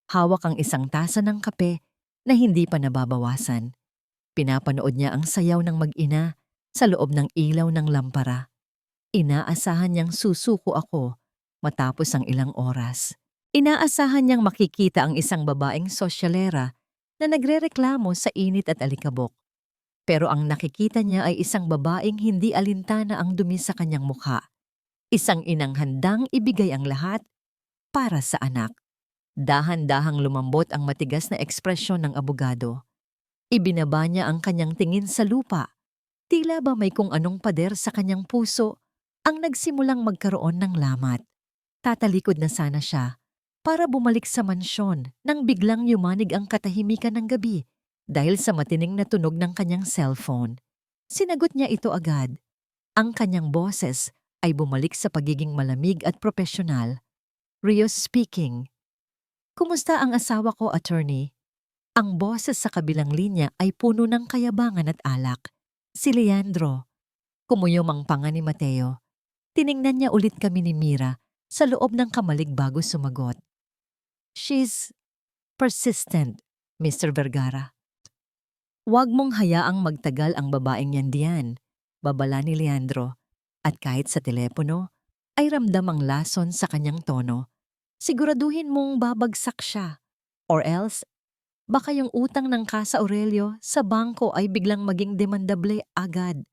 Hawak ang isang tasa ng kape na hindi pa nababawasan. Pinapanood niya ang sayaw ng mag-ina sa loob ng ilaw ng lampara. Inaasahan niyang susuko ako matapos ang ilang oras. Inaasahan niyang makikita ang isang babaeng sosyalera na nagrereklamo sa init at alikabok. Pero ang nakikita niya ay isang babaeng hindi alintana ang dumi sa kanyang mukha. Isang inang handang ibigay ang lahat para sa anak. Dahan-dahang lumambot ang matigas na ekspresyon ng abogado. Ibinaba niya ang kanyang tingin sa lupa. Tila ba may kung anong pader sa kanyang puso ang nagsimulang magkaroon ng lamat. Tatalikod na sana siya para bumalik sa mansyon nang biglang yumanig ang katahimikan ng gabi dahil sa matining na tunog ng kanyang cellphone. Sinagot niya ito agad. Ang kanyang boses ay bumalik sa pagiging malamig at propesyonal. Rios speaking. Kumusta ang asawa ko, attorney? Ang boses sa kabilang linya ay puno ng kayabangan at alak. Si Leandro. Kumuyom ang panga ni Mateo. Tiningnan niya ulit kami ni Mira sa loob ng kamalig bago sumagot. She's persistent, Mr. Vergara. Huwag mong hayaang magtagal ang babaeng yan diyan, babala ni Leandro. At kahit sa telepono, ay ramdam ang lason sa kanyang tono. Siguraduhin mong babagsak siya. Or else, baka yung utang ng Casa Aurelio sa bangko ay biglang maging demandable agad.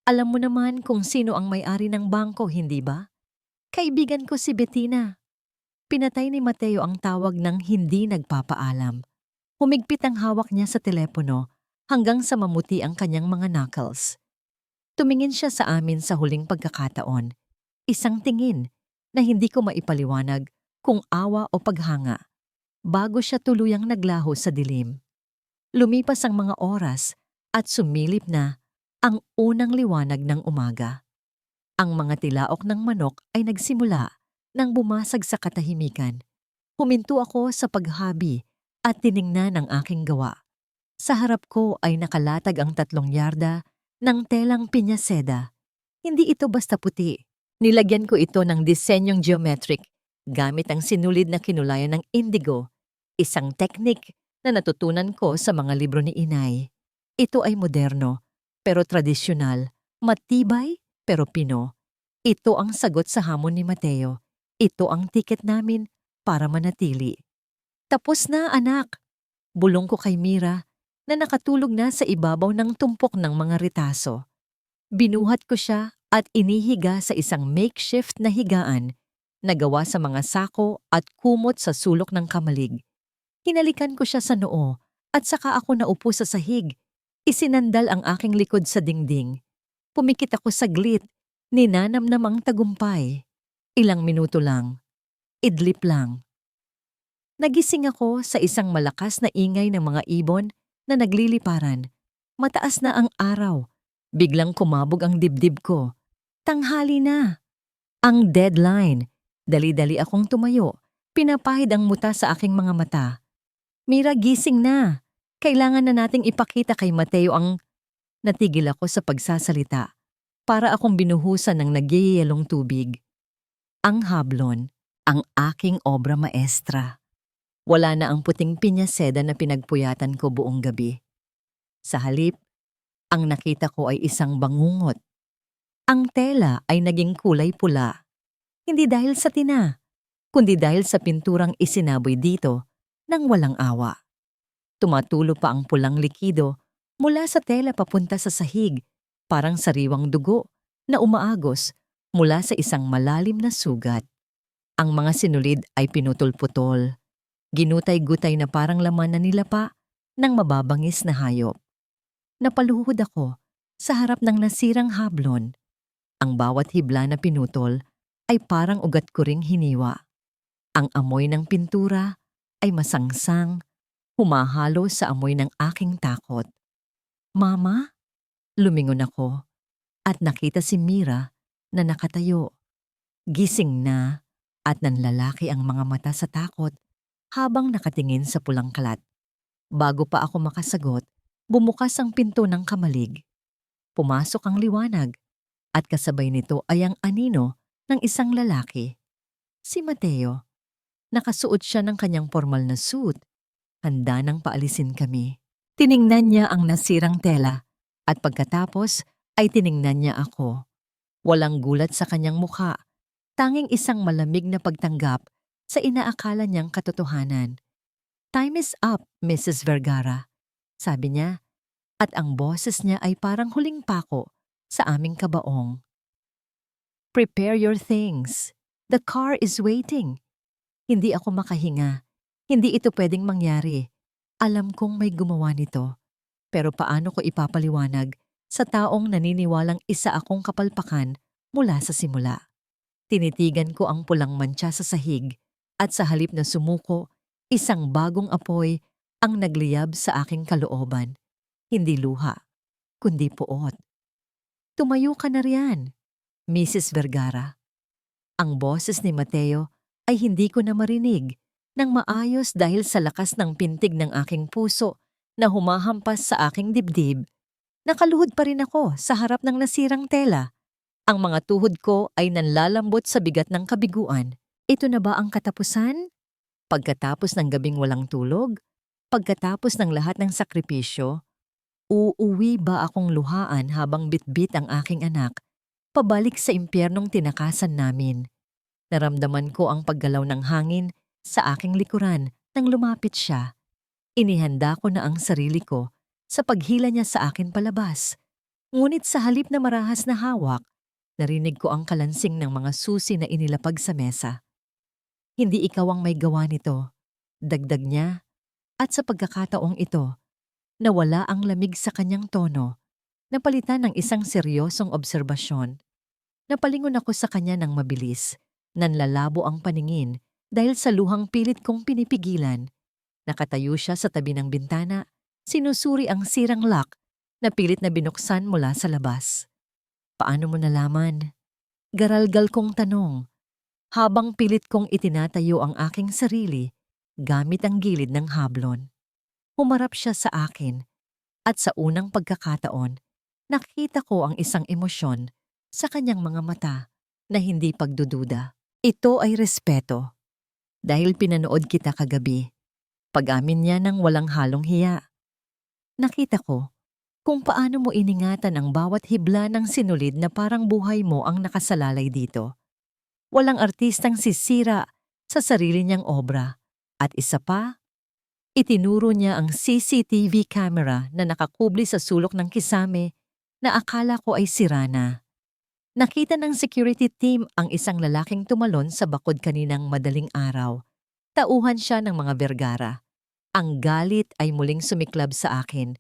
Alam mo naman kung sino ang may-ari ng bangko, hindi ba? Kaibigan ko si Bettina. Pinatay ni Mateo ang tawag ng hindi nagpapaalam. Humigpit ang hawak niya sa telepono hanggang sa mamuti ang kanyang mga knuckles. Tumingin siya sa amin sa huling pagkakataon. Isang tingin na hindi ko maipaliwanag kung awa o paghanga. Bago siya tuluyang naglaho sa dilim. Lumipas ang mga oras at sumilip na ang unang liwanag ng umaga. Ang mga tilaok ng manok ay nagsimula nang bumasag sa katahimikan. Huminto ako sa paghabi at tiningnan ang aking gawa. Sa harap ko ay nakalatag ang 3 yarda ng telang pinyaseda. Hindi ito basta puti. Nilagyan ko ito ng disenyong geometric gamit ang sinulid na kinulayan ng indigo, isang teknik na natutunan ko sa mga libro ni Inay. Ito ay moderno, pero tradisyonal, matibay, pero Pino. Ito ang sagot sa hamon ni Mateo. Ito ang tiket namin para manatili. Tapos na, anak! Bulong ko kay Mira na nakatulog na sa ibabaw ng tumpok ng mga ritaso. Binuhat ko siya at inihiga sa isang makeshift na higaan na gawa sa mga sako at kumot sa sulok ng kamalig. Hinalikan ko siya sa noo at saka ako naupo sa sahig. Isinandal ang aking likod sa dingding. Pumikit ako saglit, ninanamnamang tagumpay. Ilang minuto lang. Idlip lang. Nagising ako sa isang malakas na ingay ng mga ibon na nagliliparan. Mataas na ang araw. Biglang kumabog ang dibdib ko. Tanghali na. Ang deadline. Dali-dali akong tumayo. Pinapahid ang muta sa aking mga mata. Mira, gising na. Kailangan na nating ipakita kay Mateo ang... Natigil ako sa pagsasalita. Para akong binuhusan ng nagyayelong tubig. Ang hablon, ang aking obra maestra. Wala na ang puting pinyaseda na pinagpuyatan ko buong gabi. Sa halip, ang nakita ko ay isang bangungot. Ang tela ay naging kulay pula. Hindi dahil sa tina, kundi dahil sa pinturang isinaboy dito nang walang awa. Tumatulo pa ang pulang likido mula sa tela papunta sa sahig, parang sariwang dugo na umaagos mula sa isang malalim na sugat. Ang mga sinulid ay pinutol-putol. Ginutay-gutay na parang laman na nilapa ng mababangis na hayop. Napaluhod ako sa harap ng nasirang hablon. Ang bawat hibla na pinutol ay parang ugat ko ring hiniwa. Ang amoy ng pintura ay masangsang, humahalo sa amoy ng aking takot. Mama? Lumingon ako at nakita si Mira na nakatayo. Gising na at nanlalaki ang mga mata sa takot habang nakatingin sa pulang kalat. Bago pa ako makasagot, bumukas ang pinto ng kamalig. Pumasok ang liwanag at kasabay nito ay ang anino ng isang lalaki. Si Mateo. Nakasuot siya ng kanyang formal na suit. Handa nang paalisin kami. Tiningnan niya ang nasirang tela at pagkatapos ay tiningnan niya ako. Walang gulat sa kanyang mukha, tanging isang malamig na pagtanggap sa inaakala niyang katotohanan. "Time is up, Mrs. Vergara," sabi niya, at ang boses niya ay parang huling pako sa aming kabaong. "Prepare your things. The car is waiting." Hindi ako makahinga. Hindi ito pwedeng mangyari. Alam kong may gumawa nito. Pero paano ko ipapaliwanag sa taong naniniwalang isa akong kapalpakan mula sa simula? Tinitigan ko ang pulang mantsa sa sahig at sa halip na sumuko, isang bagong apoy ang nagliyab sa aking kalooban. Hindi luha, kundi puot. "Tumayo ka na riyan, Mrs. Vergara." Ang boses ni Mateo ay hindi ko na marinig ng maayos dahil sa lakas ng pintig ng aking puso na humahampas sa aking dibdib. Nakaluhod pa rin ako sa harap ng nasirang tela. Ang mga tuhod ko ay nanlalambot sa bigat ng kabiguan. Ito na ba ang katapusan? Pagkatapos ng gabing walang tulog? Pagkatapos ng lahat ng sakripisyo? Uuwi ba akong luhaan habang bitbit ang aking anak, pabalik sa impyernong tinakasan namin? Naramdaman ko ang paggalaw ng hangin sa aking likuran nang lumapit siya. Inihanda ko na ang sarili ko sa paghila niya sa akin palabas. Ngunit sa halip na marahas na hawak, narinig ko ang kalansing ng mga susi na inilapag sa mesa. "Hindi ikaw ang may gawa nito," dagdag niya, at sa pagkakataong ito, nawala ang lamig sa kanyang tono, napalitan ng isang seryosong obserbasyon. Napalingon ako sa kanya ng mabilis, nanlalabo ang paningin dahil sa luhang pilit kong pinipigilan. Nakatayo siya sa tabi ng bintana, sinusuri ang sirang lock na pilit na binuksan mula sa labas. "Paano mo nalaman?" Garalgal kong tanong, habang pilit kong itinatayo ang aking sarili gamit ang gilid ng hablon. Humarap siya sa akin at sa unang pagkakataon, nakita ko ang isang emosyon sa kanyang mga mata na hindi pagdududa. "Ito ay respeto. Dahil pinanood kita kagabi." Pag-amin niya ng walang halong hiya. Nakita ko kung paano mo iningatan ang bawat hibla ng sinulid na parang buhay mo ang nakasalalay dito. Walang artistang sisira sa sarili niyang obra. At isa pa, itinuro niya ang CCTV camera na nakakubli sa sulok ng kisame na akala ko ay sira na. Nakita ng security team ang isang lalaking tumalon sa bakod kaninang madaling araw. Tauhan siya ng mga Vergara. Ang galit ay muling sumiklab sa akin.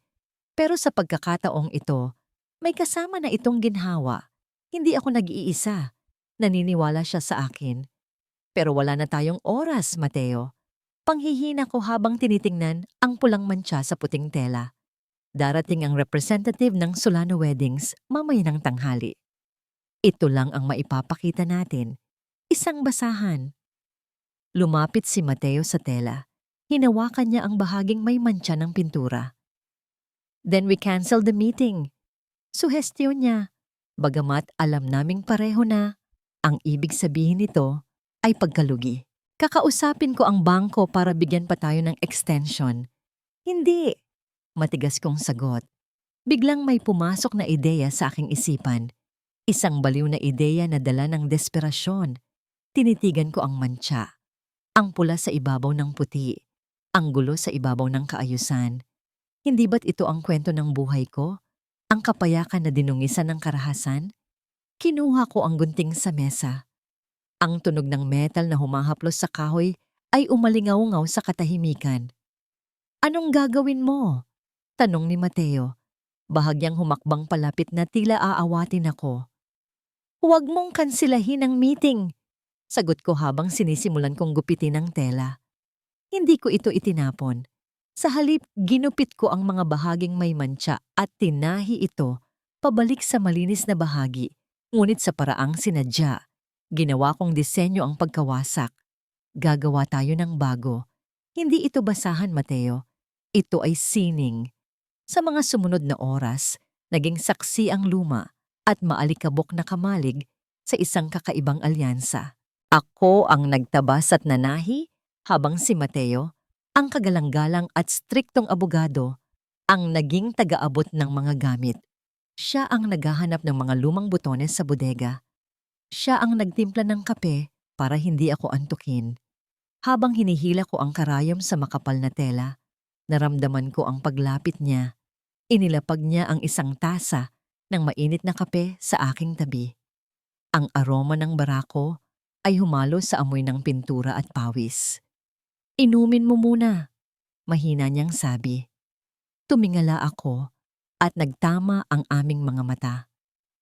Pero sa pagkakataong ito, may kasama na itong ginhawa. Hindi ako nag-iisa. Naniniwala siya sa akin. Pero wala na tayong oras, Mateo. Panghihina ko habang tinitingnan ang pulang mantsa sa puting tela. Darating ang representative ng Solano Weddings mamaya ng tanghali. Ito lang ang maipapakita natin. Isang basahan. Lumapit si Mateo sa tela. Hinawakan niya ang bahaging may mantsa ng pintura. "Then we cancel the meeting." Suhestyon niya. Bagamat alam naming pareho na, ang ibig sabihin nito ay pagkalugi. Kakausapin ko ang bangko para bigyan pa tayo ng extension. "Hindi," matigas kong sagot. Biglang may pumasok na ideya sa aking isipan. Isang baliw na ideya na dala ng desperasyon. Tinitigan ko ang mantsa. Ang pula sa ibabaw ng puti. Ang gulo sa ibabaw ng kaayusan. Hindi ba't ito ang kwento ng buhay ko? Ang kapayakan na dinungisan ng karahasan? Kinuha ko ang gunting sa mesa. Ang tunog ng metal na humahaplos sa kahoy ay umalingaw-ngaw sa katahimikan. "Anong gagawin mo?" tanong ni Mateo. Bahagyang humakbang palapit na tila aawatin ako. "Huwag mong kansilahin ang meeting," sagot ko habang sinisimulan kong gupitin ang tela. Hindi ko ito itinapon. Sa halip, ginupit ko ang mga bahaging may mantsa at tinahi ito pabalik sa malinis na bahagi, ngunit sa paraang sinadya. Ginawa kong disenyo ang pagkawasak. Gagawa tayo ng bago. Hindi ito basahan, Mateo. Ito ay sining. Sa mga sumunod na oras, naging saksi ang luma at maalikabok na kamalig sa isang kakaibang alyansa. Ako ang nagtabas at nanahi, habang si Mateo, ang kagalang-galang at striktong abogado, ang naging taga-abot ng mga gamit. Siya ang naghahanap ng mga lumang butones sa bodega. Siya ang nagtimpla ng kape para hindi ako antukin. Habang hinihila ko ang karayom sa makapal na tela, naramdaman ko ang paglapit niya. Inilapag niya ang isang tasa ng mainit na kape sa aking tabi. Ang aroma ng barako ay humalo sa amoy ng pintura at pawis. "Inumin mo muna," mahina niyang sabi. Tumingala ako at nagtama ang aming mga mata.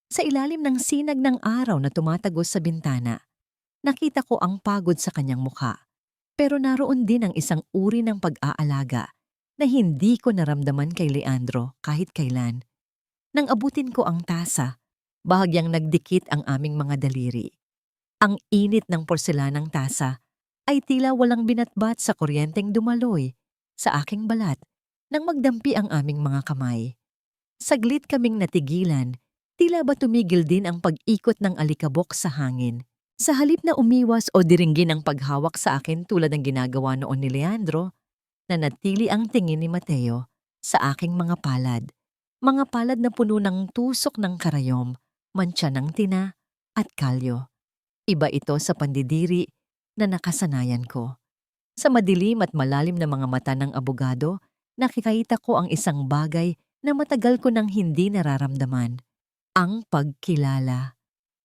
Sa ilalim ng sinag ng araw na tumatagos sa bintana, nakita ko ang pagod sa kanyang mukha. Pero naroon din ang isang uri ng pag-aalaga na hindi ko naramdaman kay Leandro kahit kailan. Nang abutin ko ang tasa, bahagyang nagdikit ang aming mga daliri. Ang init ng porselanang tasa ay tila walang binatbat sa kuryenteng dumaloy sa aking balat nang magdampi ang aming mga kamay. Saglit kaming natigilan, tila ba tumigil din ang pag-ikot ng alikabok sa hangin. Sa halip na umiwas o diringgin ang paghawak sa akin tulad ng ginagawa noon ni Leandro, nanatili ang tingin ni Mateo sa aking mga palad. Mga palad na puno ng tusok ng karayom, mantsa ng tina at kalyo. Iba ito sa pandidiri na nakasanayan ko. Sa madilim at malalim na mga mata ng abogado, nakikita ko ang isang bagay na matagal ko nang hindi nararamdaman. Ang pagkilala.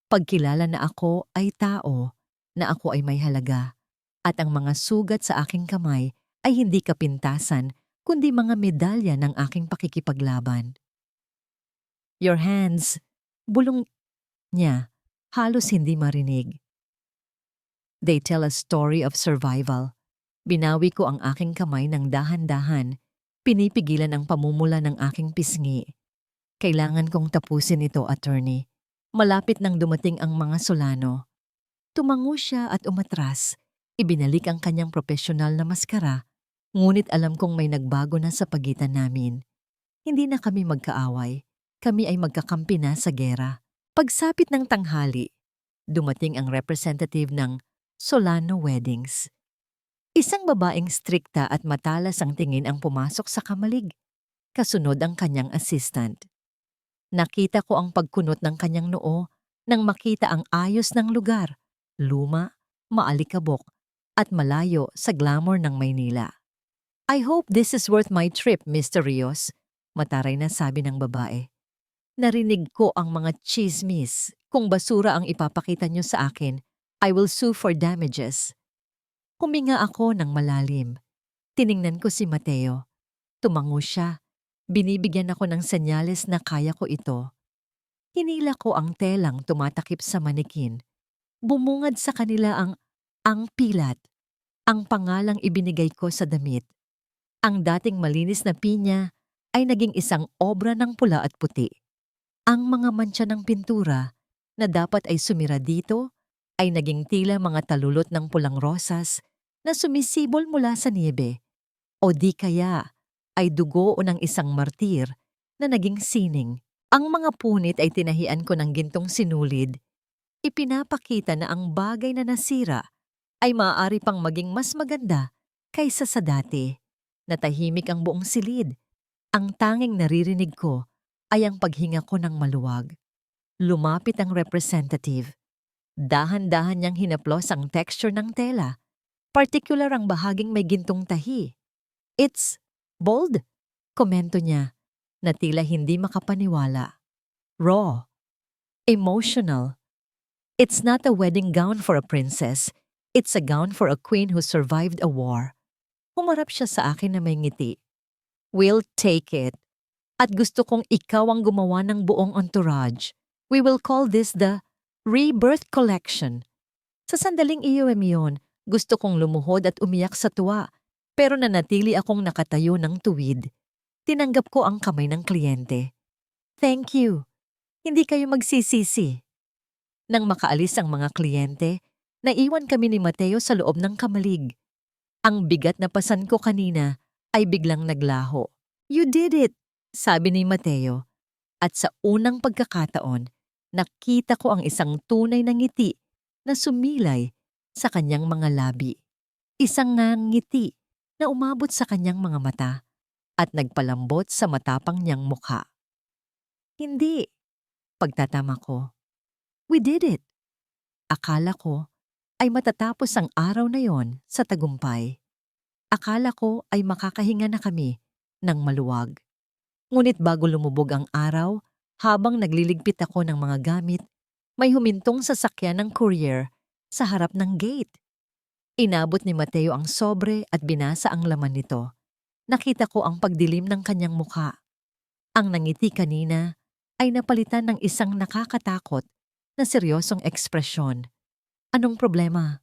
Pagkilala na ako ay tao, na ako ay may halaga, at ang mga sugat sa aking kamay ay hindi kapintasan kundi mga medalya ng aking pakikipaglaban. "Your hands," bulong niya, halos hindi marinig. "They tell a story of survival." Binawi ko ang aking kamay ng dahan-dahan, pinipigilan ang pamumula ng aking pisngi. "Kailangan kong tapusin ito, attorney. Malapit nang dumating ang mga Solano." Tumango siya at umatras. Ibinalik ang kanyang propesyonal na maskara, ngunit alam kong may nagbago na sa pagitan namin. Hindi na kami magkaaway. Kami ay magkakampi na sa gera. Pagsapit ng tanghali, dumating ang representative ng Solano Weddings. Isang babaeng strikta at matalas ang tingin ang pumasok sa kamalig. Kasunod ang kanyang assistant. Nakita ko ang pagkunot ng kanyang noo nang makita ang ayos ng lugar, luma, maalikabok, at malayo sa glamour ng Maynila. "I hope this is worth my trip, Mr. Rios," mataray na sabi ng babae. Narinig ko ang mga chismis. "Kung basura ang ipapakita niyo sa akin, I will sue for damages." Huminga ako ng malalim. Tiningnan ko si Mateo. Tumango siya. Binibigyan ako ng senyales na kaya ko ito. Hinila ko ang telang tumatakip sa manikin. Bumungad sa kanila ang pilat, ang pangalang ibinigay ko sa damit. Ang dating malinis na pinya ay naging isang obra ng pula at puti. Ang mga mantsa ng pintura na dapat ay sumira dito ay naging tila mga talulot ng pulang rosas na sumisibol mula sa niebe. O di kaya ay dugo o ng isang martir na naging sining. Ang mga punit ay tinahian ko ng gintong sinulid. Ipinapakita na ang bagay na nasira ay maaari pang maging mas maganda kaysa sa dati. Natahimik ang buong silid. Ang tanging naririnig ko ay ang paghinga ko ng maluwag. Lumapit ang representative. Dahan-dahan niyang hinaplos ang texture ng tela, particular ang bahaging may gintong tahi. "It's bold," komento niya, na tila hindi makapaniwala. "Raw. Emotional. It's not a wedding gown for a princess. It's a gown for a queen who survived a war." Humarap siya sa akin na may ngiti. "We'll take it. At gusto kong ikaw ang gumawa ng buong entourage. We will call this the Rebirth Collection." Sa sandaling iyon, gusto kong lumuhod at umiyak sa tuwa, pero nanatili akong nakatayo ng tuwid. Tinanggap ko ang kamay ng kliyente. "Thank you. Hindi kayo magsisisi." Nang makaalis ang mga kliyente, naiwan kami ni Mateo sa loob ng kamalig. Ang bigat na pasan ko kanina ay biglang naglaho. "You did it," sabi ni Mateo. At sa unang pagkakataon, nakita ko ang isang tunay na ngiti na sumilay sa kanyang mga labi. Isang ngiti na umabot sa kanyang mga mata at nagpalambot sa matapang niyang mukha. "Hindi," pagtatama ko. "We did it." Akala ko ay matatapos ang araw na yon sa tagumpay. Akala ko ay makakahinga na kami ng maluwag. Ngunit bago lumubog ang araw, habang nagliligpit ako ng mga gamit, may humintong sasakyan ng courier sa harap ng gate. Inabot ni Mateo ang sobre at binasa ang laman nito. Nakita ko ang pagdilim ng kanyang mukha. Ang nangiti kanina ay napalitan ng isang nakakatakot na seryosong ekspresyon. Anong problema?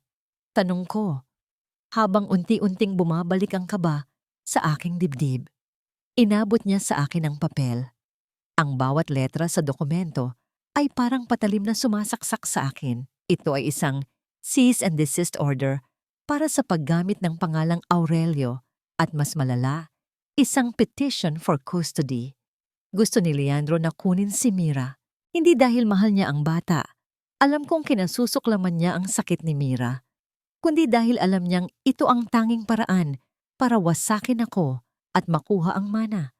Tanong ko, habang unti-unting bumabalik ang kaba sa aking dibdib. Inabot niya sa akin ang papel. Ang bawat letra sa dokumento ay parang patalim na sumasaksak sa akin. Ito ay isang cease and desist order para sa paggamit ng pangalang Aurelio at mas malala, isang petition for custody. Gusto ni Leandro na kunin si Mira. Hindi dahil mahal niya ang bata. Alam kong kinasusuklaman niya ang sakit ni Mira. Kundi dahil alam niyang ito ang tanging paraan para wasakin ako at makuha ang mana.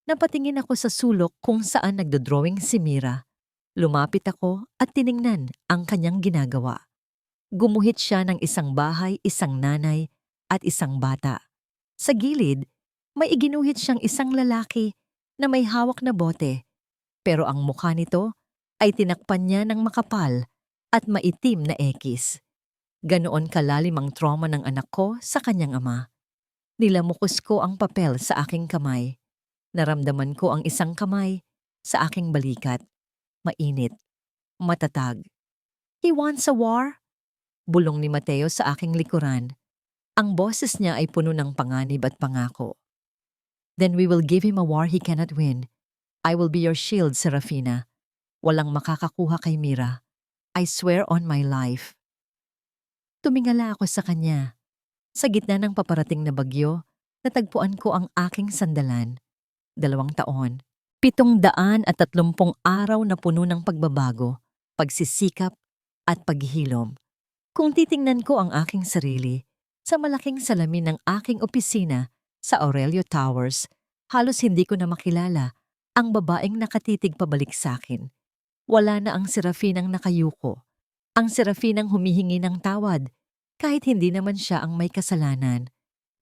Napatingin ako sa sulok kung saan nagdodrawing si Mira. Lumapit ako at tiningnan ang kanyang ginagawa. Gumuhit siya ng isang bahay, isang nanay, at isang bata. Sa gilid, may iginuhit siyang isang lalaki na may hawak na bote. Pero ang mukha nito ay tinakpan niya ng makapal at maitim na ekis. Ganoon kalalim ang trauma ng anak ko sa kanyang ama. Nilamukos ko ang papel sa aking kamay. Naramdaman ko ang isang kamay sa aking balikat. Mainit. Matatag. "He wants a war?" Bulong ni Mateo sa aking likuran. Ang boses niya ay puno ng panganib at pangako. "Then we will give him a war he cannot win. I will be your shield, Serafina. Walang makakakuha kay Mira. I swear on my life." Tumingala ako sa kanya. Sa gitna ng paparating na bagyo, natagpuan ko ang aking sandalan. 2 taon. 730 araw na puno ng pagbabago, pagsisikap, at paghihilom. Kung titingnan ko ang aking sarili, sa malaking salamin ng aking opisina sa Aurelio Towers, halos hindi ko na makilala ang babaeng nakatitig pabalik sa akin. Wala na ang Serafinang nakayuko, ang Serafinang humihingi ng tawad kahit hindi naman siya ang may kasalanan,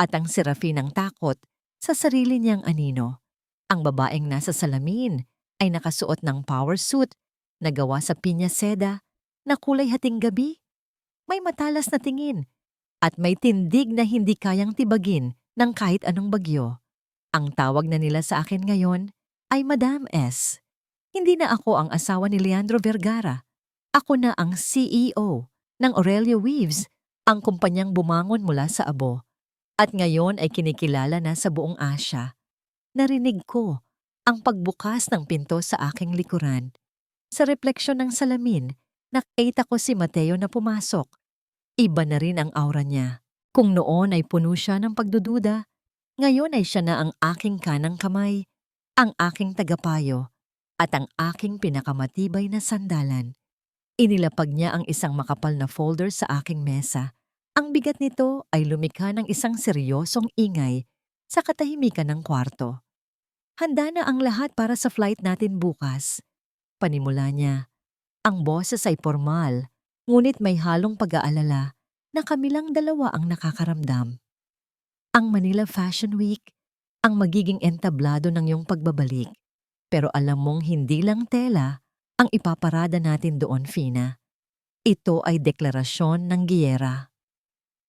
at ang Serafinang takot sa sarili niyang anino. Ang babaeng nasa salamin ay nakasuot ng power suit na gawa sa pinya seda na kulay hating gabi. May matalas na tingin at may tindig na hindi kayang tibagin ng kahit anong bagyo. Ang tawag na nila sa akin ngayon ay Madam S. Hindi na ako ang asawa ni Leandro Vergara. Ako na ang CEO ng Aurelio Weaves, ang kumpanyang bumangon mula sa abo. At ngayon ay kinikilala na sa buong Asya. Narinig ko ang pagbukas ng pinto sa aking likuran. Sa refleksyon ng salamin, nakita ko si Mateo na pumasok. Iba na rin ang aura niya. Kung noon ay puno siya ng pagdududa, ngayon ay siya na ang aking kanang kamay, ang aking tagapayo, at ang aking pinakamatibay na sandalan. Inilapag niya ang isang makapal na folder sa aking mesa. Ang bigat nito ay lumikha ng isang seryosong ingay sa katahimikan ng kwarto. "Handa na ang lahat para sa flight natin bukas," panimula niya. Ang boses ay formal, ngunit may halong pag-aalala na kami lang dalawa ang nakakaramdam. "Ang Manila Fashion Week, ang magiging entablado ng iyong pagbabalik. Pero alam mong hindi lang tela ang ipaparada natin doon, Fina. Ito ay deklarasyon ng giyera."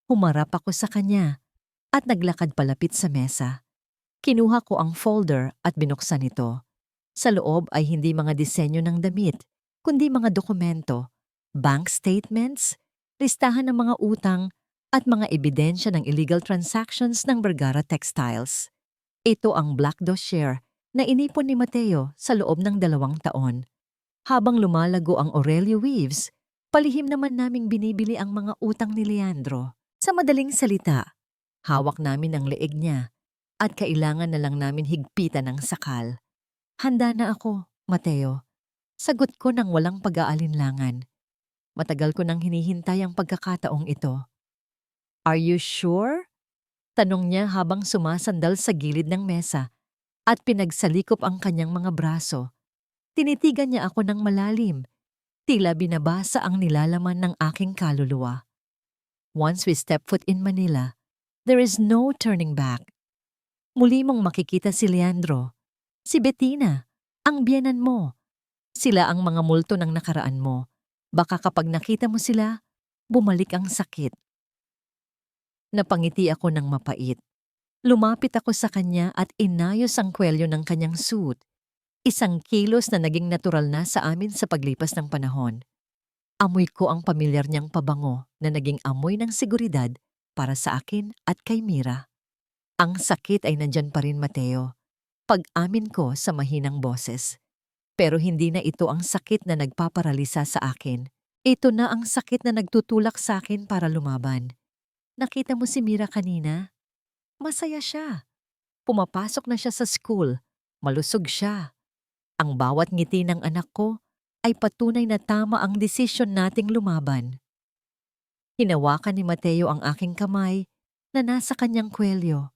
Humarap ako sa kanya at naglakad palapit sa mesa. Kinuha ko ang folder at binuksan ito. Sa loob ay hindi mga disenyo ng damit, kundi mga dokumento, bank statements, listahan ng mga utang, at mga ebidensya ng illegal transactions ng Vergara Textiles. Ito ang black dossier na inipon ni Mateo sa loob ng 2 taon. Habang lumalago ang Aurelio Weaves, palihim naman naming binibili ang mga utang ni Leandro. Sa madaling salita, hawak namin ang leeg niya at kailangan na lang namin higpitan ng sakal. "Handa na ako, Mateo." Sagot ko nang walang pag-aalinlangan. Matagal ko nang hinihintay ang pagkakataong ito. "Are you sure?" Tanong niya habang sumasandal sa gilid ng mesa at pinagsalikop ang kanyang mga braso. Tinitigan niya ako ng malalim, tila binabasa ang nilalaman ng aking kaluluwa. Once we step foot in Manila, there is no turning back. Muli mong makikita si Leandro, si Bettina, ang biyenan mo. Sila ang mga multo ng nakaraan mo. Baka kapag nakita mo sila, bumalik ang sakit. Napangiti ako ng mapait. Lumapit ako sa kanya at inayos ang kwelyo ng kanyang suit. Isang kilos na naging natural na sa amin sa paglipas ng panahon. Amoy ko ang pamilyar niyang pabango na naging amoy ng seguridad para sa akin at kay Mira. Ang sakit ay nandyan pa rin, Mateo. Pag-amin ko sa mahinang boses. Pero hindi na ito ang sakit na nagpaparalisa sa akin. Ito na ang sakit na nagtutulak sa akin para lumaban. Nakita mo si Mira kanina? Masaya siya. Pumapasok na siya sa school. Malusog siya. Ang bawat ngiti ng anak ko ay patunay na tama ang desisyon nating lumaban. Hinawakan ni Mateo ang aking kamay na nasa kanyang kwelyo.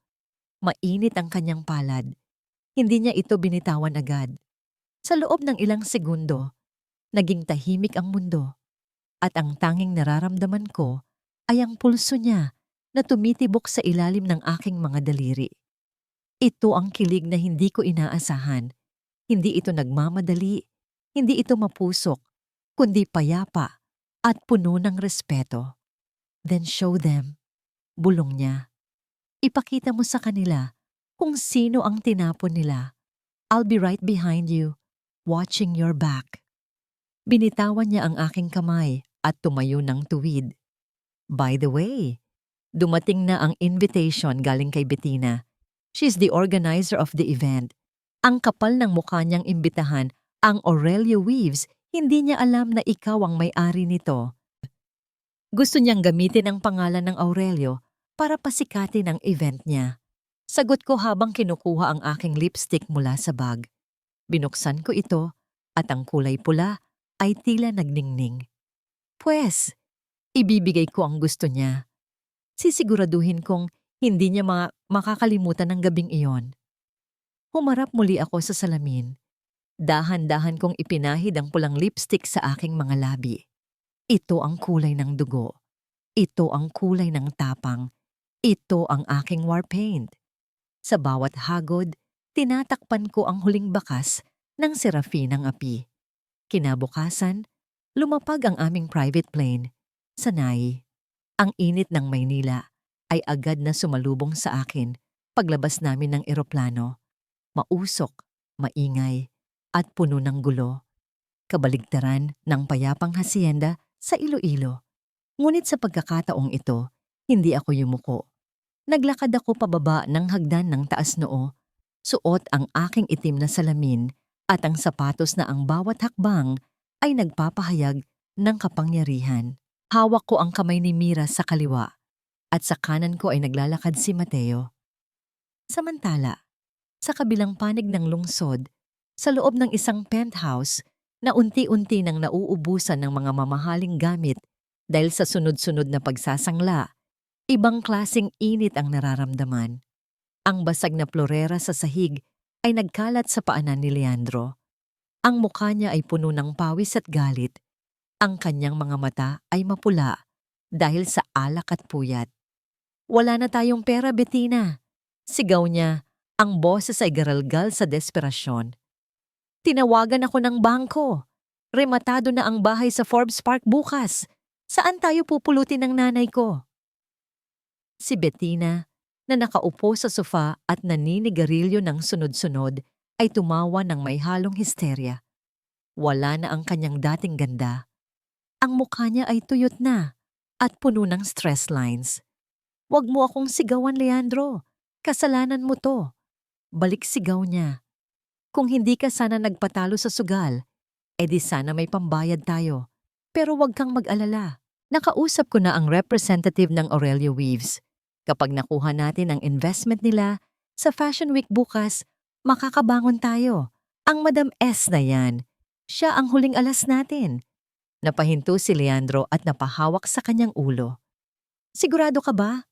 Mainit ang kanyang palad. Hindi niya ito binitawan agad. Sa loob ng ilang segundo, naging tahimik ang mundo. At ang tanging nararamdaman ko ay ang pulso niya na tumitibok sa ilalim ng aking mga daliri. Ito ang kilig na hindi ko inaasahan. Hindi ito nagmamadali, hindi ito mapusok, kundi payapa at puno ng respeto. Then show them, bulong niya. Ipakita mo sa kanila kung sino ang tinapon nila. I'll be right behind you, watching your back. Binitawan niya ang aking kamay at tumayo ng tuwid. By the way, dumating na ang invitation galing kay Bettina. She's the organizer of the event. Ang kapal ng mukha niyang imbitahan, ang Aurelio Weaves, hindi niya alam na ikaw ang may-ari nito. Gusto niyang gamitin ang pangalan ng Aurelio para pasikatin ang event niya. Sagot ko habang kinukuha ang aking lipstick mula sa bag. Binuksan ko ito at ang kulay pula ay tila nagningning. Pwes, ibibigay ko ang gusto niya. Sisiguraduhin kong hindi niya makakalimutan ng gabing iyon. Humarap muli ako sa salamin. Dahan-dahan kong ipinahid ang pulang lipstick sa aking mga labi. Ito ang kulay ng dugo. Ito ang kulay ng tapang. Ito ang aking war paint. Sa bawat hagod, tinatakpan ko ang huling bakas ng serafinang api. Kinabukasan, lumapag ang aming private plane. Sanay. Ang init ng Maynila ay agad na sumalubong sa akin paglabas namin ng eroplano. Mausok, maingay, at puno ng gulo. Kabaligtaran ng payapang hasyenda sa Iloilo. Ngunit sa pagkakataong ito, hindi ako yumuko. Naglakad ako pababa ng hagdan ng taas noo, suot ang aking itim na salamin at ang sapatos na ang bawat hakbang ay nagpapahayag ng kapangyarihan. Hawak ko ang kamay ni Mira sa kaliwa at sa kanan ko ay naglalakad si Mateo. Samantala, sa kabilang panig ng lungsod, sa loob ng isang penthouse na unti-unti nang nauubusan ng mga mamahaling gamit dahil sa sunod-sunod na pagsasangla, ibang klaseng init ang nararamdaman. Ang basag na plorera sa sahig ay nagkalat sa paanan ni Leandro. Ang mukha niya ay puno ng pawis at galit. Ang kanyang mga mata ay mapula dahil sa alak at puyat. Wala na tayong pera, Bettina. Sigaw niya. Ang boses ay garalgal sa desperasyon. Tinawagan ako ng bangko. Rematado na ang bahay sa Forbes Park bukas. Saan tayo pupulutin ng nanay ko? Si Bettina, na nakaupo sa sofa at naninigarilyo ng sunod-sunod, ay tumawa ng may halong histerya. Wala na ang kanyang dating ganda. Ang mukha niya ay tuyot na at puno ng stress lines. Huwag mo akong sigawan, Leandro. Kasalanan mo to. Balik sigaw niya. Kung hindi ka sana nagpatalo sa sugal, edi sana may pambayad tayo. Pero huwag kang mag-alala. Nakausap ko na ang representative ng Aurelio Weaves. Kapag nakuha natin ang investment nila, sa Fashion Week bukas, makakabangon tayo. Ang Madam S na yan. Siya ang huling alas natin. Napahinto si Leandro at napahawak sa kanyang ulo. Sigurado ka ba?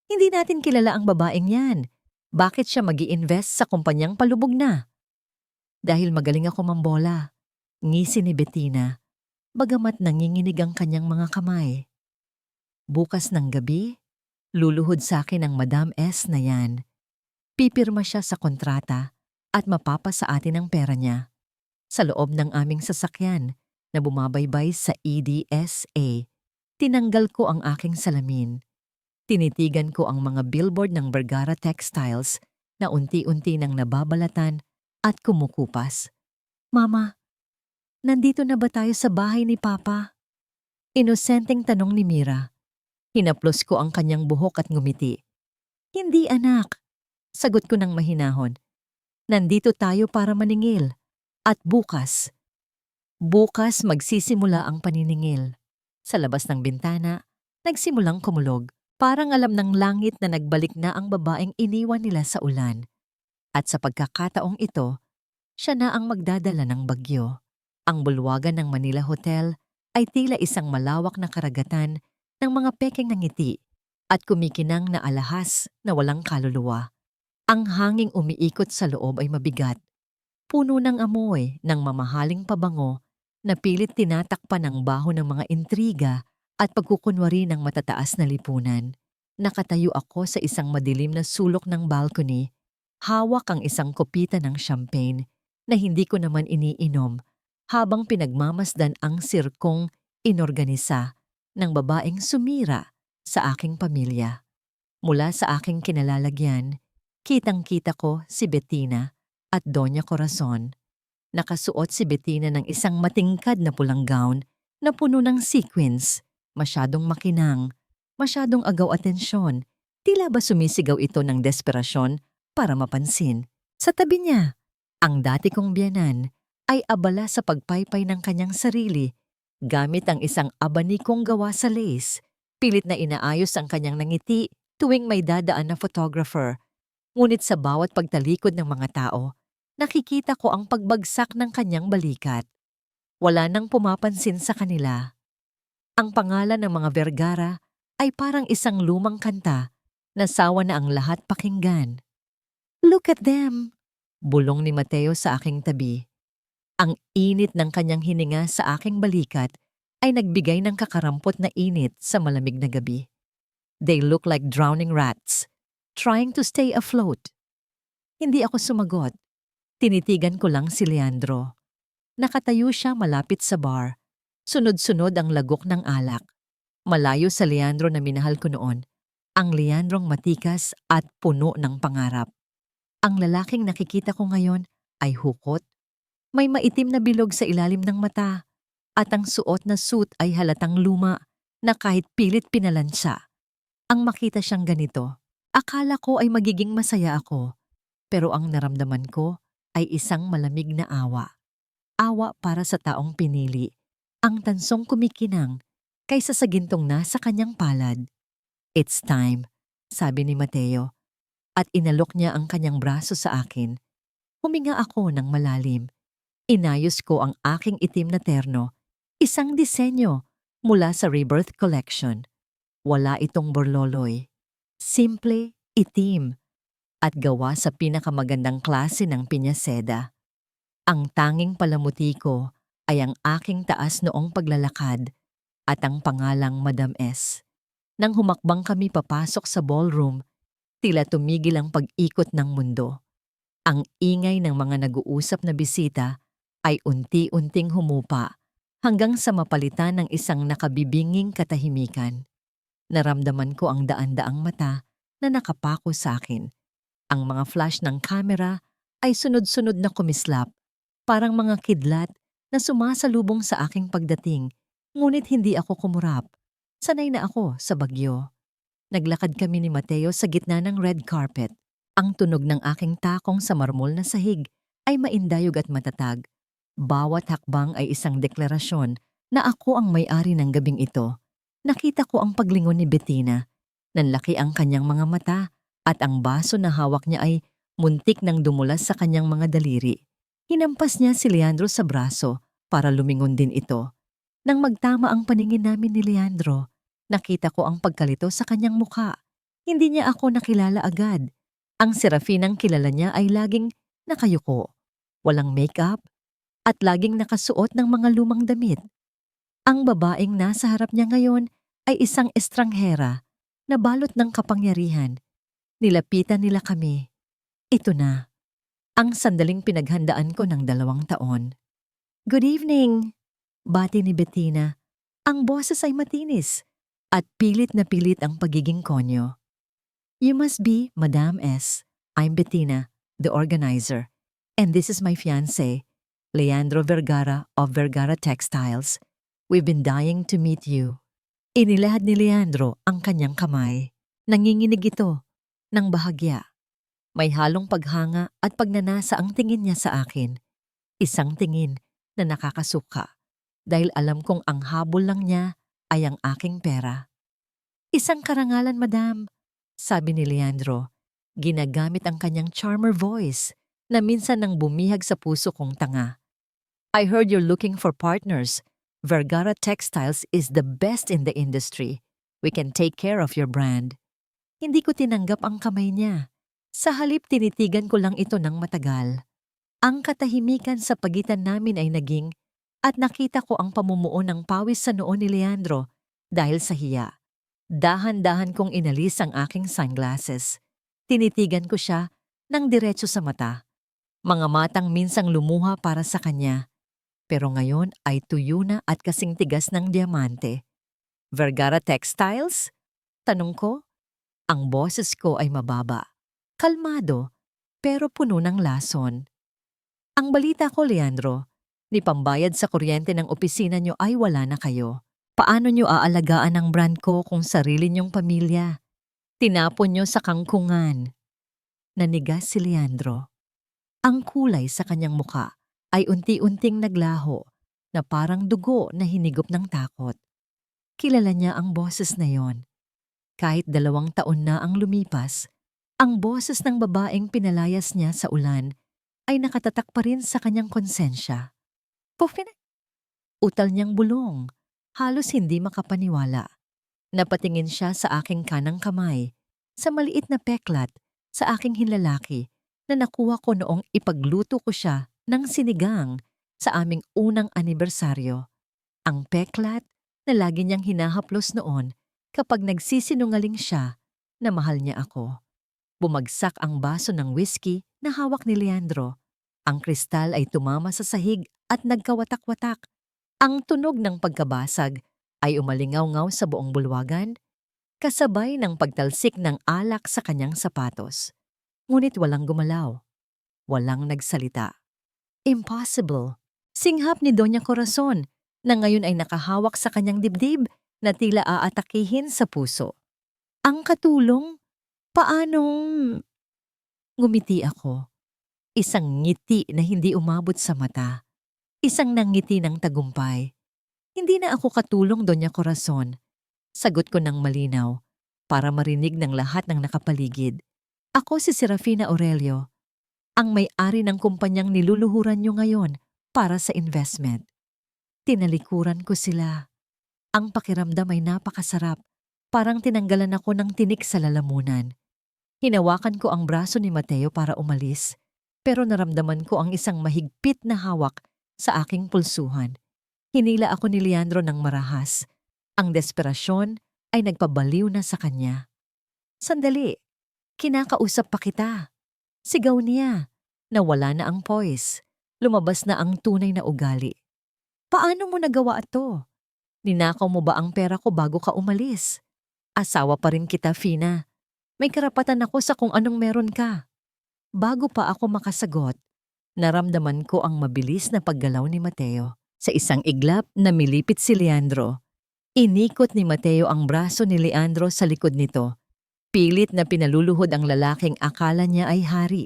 Hindi natin kilala ang babaeng yan. Bakit siya mag-i-invest sa kumpanyang palubog na? Dahil magaling ako mambola, ngisi ni Bettina, bagamat nanginginig ang kanyang mga kamay. Bukas ng gabi, luluhod sa akin ang Madam S na yan. Pipirma siya sa kontrata at mapapa sa atin ang pera niya. Sa loob ng aming sasakyan na bumabaybay sa EDSA, tinanggal ko ang aking salamin. Tinitigan ko ang mga billboard ng Vergara Textiles na unti-unti nang nababalatan at kumukupas. Mama, nandito na ba tayo sa bahay ni Papa? Inosenteng tanong ni Mira. Hinaplos ko ang kanyang buhok at ngumiti. Hindi anak, sagot ko ng mahinahon. Nandito tayo para maningil. At bukas magsisimula ang paniningil. Sa labas ng bintana, nagsimulang kumulog. Parang alam ng langit na nagbalik na ang babaeng iniwan nila sa ulan. At sa pagkakataong ito, siya na ang magdadala ng bagyo. Ang bulwagan ng Manila Hotel ay tila isang malawak na karagatan ng mga pekeng ng ngiti at kumikinang na alahas na walang kaluluwa. Ang hanging umiikot sa loob ay mabigat. Puno ng amoy ng mamahaling pabango na pilit tinatakpan ng baho ng mga intriga at pagkukunwari ng matataas na lipunan. Nakatayo ako sa isang madilim na sulok ng balcony, hawak ang isang kopita ng champagne na hindi ko naman iniinom habang pinagmamasdan ang sirkong inorganisa ng babaeng sumira sa aking pamilya. Mula sa aking kinalalagyan, kitang-kita ko si Bettina at Doña Corazon. Nakasuot si Bettina ng isang matingkad na pulang gown na puno ng sequins, masyadong makinang, masyadong agaw atensyon. Tila ba sumisigaw ito ng desperasyon para mapansin? Sa tabi niya, ang dati kong biyanan ay abala sa pagpaypay ng kanyang sarili gamit ang isang abanikong gawa sa lace. Pilit na inaayos ang kanyang nangiti tuwing may dadaan na photographer. Ngunit sa bawat pagtalikod ng mga tao, nakikita ko ang pagbagsak ng kanyang balikat. Wala nang pumapansin sa kanila. Ang pangalan ng mga Vergara ay parang isang lumang kanta na sawa na ang lahat pakinggan. Look at them! Bulong ni Mateo sa aking tabi. Ang init ng kanyang hininga sa aking balikat ay nagbigay ng kakarampot na init sa malamig na gabi. They look like drowning rats, trying to stay afloat. Hindi ako sumagot. Tinitigan ko lang si Leandro. Nakatayo siya malapit sa bar. Sunod-sunod ang lagok ng alak. Malayo sa Leandro na minahal ko noon, ang Leandrong matikas at puno ng pangarap. Ang lalaking nakikita ko ngayon ay hukot. May maitim na bilog sa ilalim ng mata at ang suot na suit ay halatang luma na kahit pilit pinalansya. Ang makita siyang ganito, akala ko ay magiging masaya ako. Pero ang naramdaman ko ay isang malamig na awa. Awa para sa taong pinili. Ang tansong kumikinang kaysa sa gintong nasa kanyang palad. It's time, sabi ni Mateo. At inalok niya ang kanyang braso sa akin. Huminga ako ng malalim. Inayos ko ang aking itim na terno. Isang disenyo mula sa Rebirth Collection. Wala itong borloloy. Simple, itim, at gawa sa pinakamagandang klase ng pinyaseda. Ang tanging palamuti ko ay ang aking taas noong paglalakad at ang pangalang Madam S. Nang humakbang kami papasok sa ballroom, tila tumigil ang pag-ikot ng mundo. Ang ingay ng mga nag-uusap na bisita ay unti-unting humupa hanggang sa mapalitan ng isang nakabibinging katahimikan. Naramdaman ko ang daan-daang mata na nakapako sa akin. Ang mga flash ng kamera ay sunod-sunod na kumislap, parang mga kidlat na sumasalubong sa aking pagdating, ngunit hindi ako kumurap. Sanay na ako sa bagyo. Naglakad kami ni Mateo sa gitna ng red carpet. Ang tunog ng aking takong sa marmol na sahig ay maindayog at matatag. Bawat hakbang ay isang deklarasyon na ako ang may-ari ng gabing ito. Nakita ko ang paglingon ni Bettina. Nanlaki ang kanyang mga mata at ang baso na hawak niya ay muntik nang dumulas sa kanyang mga daliri. Hinampas niya si Leandro sa braso para lumingon din ito. Nang magtama ang paningin namin ni Leandro, nakita ko ang pagkalito sa kanyang mukha. Hindi niya ako nakilala agad. Ang Serafinang kilala niya ay laging nakayuko, walang makeup, at laging nakasuot ng mga lumang damit. Ang babaeng nasa harap niya ngayon ay isang estranghera na balot ng kapangyarihan. Nilapitan nila kami. Ito na, ang sandaling pinaghandaan ko ng 2 taon. Good evening! Bati ni Bettina. Ang boses ay matinis at pilit na pilit ang pagiging konyo. You must be Madam S. I'm Bettina, the organizer. And this is my fiancé, Leandro Vergara of Vergara Textiles. We've been dying to meet you. Inilahad ni Leandro ang kanyang kamay. Nanginginig ito ng bahagya. May halong paghanga at pagnanasa ang tingin niya sa akin. Isang tingin na nakakasuka dahil alam kong ang habol lang niya ay ang aking pera. Isang karangalan, madam, sabi ni Leandro. Ginagamit ang kanyang charmer voice na minsan nang bumihag sa puso kong tanga. I heard you're looking for partners. Vergara Textiles is the best in the industry. We can take care of your brand. Hindi ko tinanggap ang kamay niya. Sa halip tinitigan ko lang ito ng matagal. Ang katahimikan sa pagitan namin ay naging at nakita ko ang pamumuo ng pawis sa noo ni Leandro dahil sa hiya. Dahan-dahan kong inalis ang aking sunglasses. Tinitigan ko siya ng diretso sa mata. Mga matang minsang lumuha para sa kanya. Pero ngayon ay tuyo na at kasing tigas ng diamante. Vergara Textiles? Tanong ko. Ang boses ko ay mababa. Kalmado, pero puno ng lason. Ang balita ko, Leandro, ni pambayad sa kuryente ng opisina nyo ay wala na kayo. Paano nyo aalagaan ang brand ko kung sarili nyong pamilya? Tinapon nyo sa kangkungan. Nanigas si Leandro. Ang kulay sa kanyang muka ay unti-unting naglaho na parang dugo na hinigop ng takot. Kilala niya ang boses na yon. Kahit 2 taon na ang lumipas, ang boses ng babaeng pinalayas niya sa ulan ay nakatatak pa rin sa kanyang konsensya. Utal niyang bulong. Halos hindi makapaniwala. Napatingin siya sa aking kanang kamay, sa maliit na peklat sa aking hinlalaki na nakuha ko noong ipagluto ko siya ng sinigang sa aming unang anibersaryo. Ang peklat na lagi niyang hinahaplos noon kapag nagsisinungaling siya na mahal niya ako. Bumagsak ang baso ng whiskey na hawak ni Leandro. Ang kristal ay tumama sa sahig at nagkawatak-watak. Ang tunog ng pagkabasag ay umalingaw-ngaw sa buong bulwagan, kasabay ng pagtalsik ng alak sa kanyang sapatos. Ngunit walang gumalaw. Walang nagsalita. Impossible. Singhap ni Doña Corazon na ngayon ay nakahawak sa kanyang dibdib na tila aatakihin sa puso. Ang katulong? Paanong... Ngumiti ako. Isang ngiti na hindi umabot sa mata. Isang nangiti ng tagumpay. Hindi na ako katulong, Doña Corazon. Sagot ko ng malinaw para marinig ng lahat ng nakapaligid. Ako si Serafina Aurelio, ang may-ari ng kumpanyang niluluhuran niyo ngayon para sa investment. Tinalikuran ko sila. Ang pakiramdam ay napakasarap. Parang tinanggalan ako ng tinik sa lalamunan. Hinawakan ko ang braso ni Mateo para umalis, pero naramdaman ko ang isang mahigpit na hawak sa aking pulsuhan. Hinila ako ni Leandro ng marahas. Ang desperasyon ay nagpabaliw na sa kanya. Sandali, kinakausap pa kita. Sigaw niya. Nawala na ang poise. Lumabas na ang tunay na ugali. Paano mo nagawa ito? Ninakaw mo ba ang pera ko bago ka umalis? Asawa pa rin kita, Fina. May karapatan ako sa kung anong meron ka. Bago pa ako makasagot, naramdaman ko ang mabilis na paggalaw ni Mateo. Sa isang iglap na milipit si Leandro. Inikot ni Mateo ang braso ni Leandro sa likod nito. Pilit na pinaluluhod ang lalaking akala niya ay hari.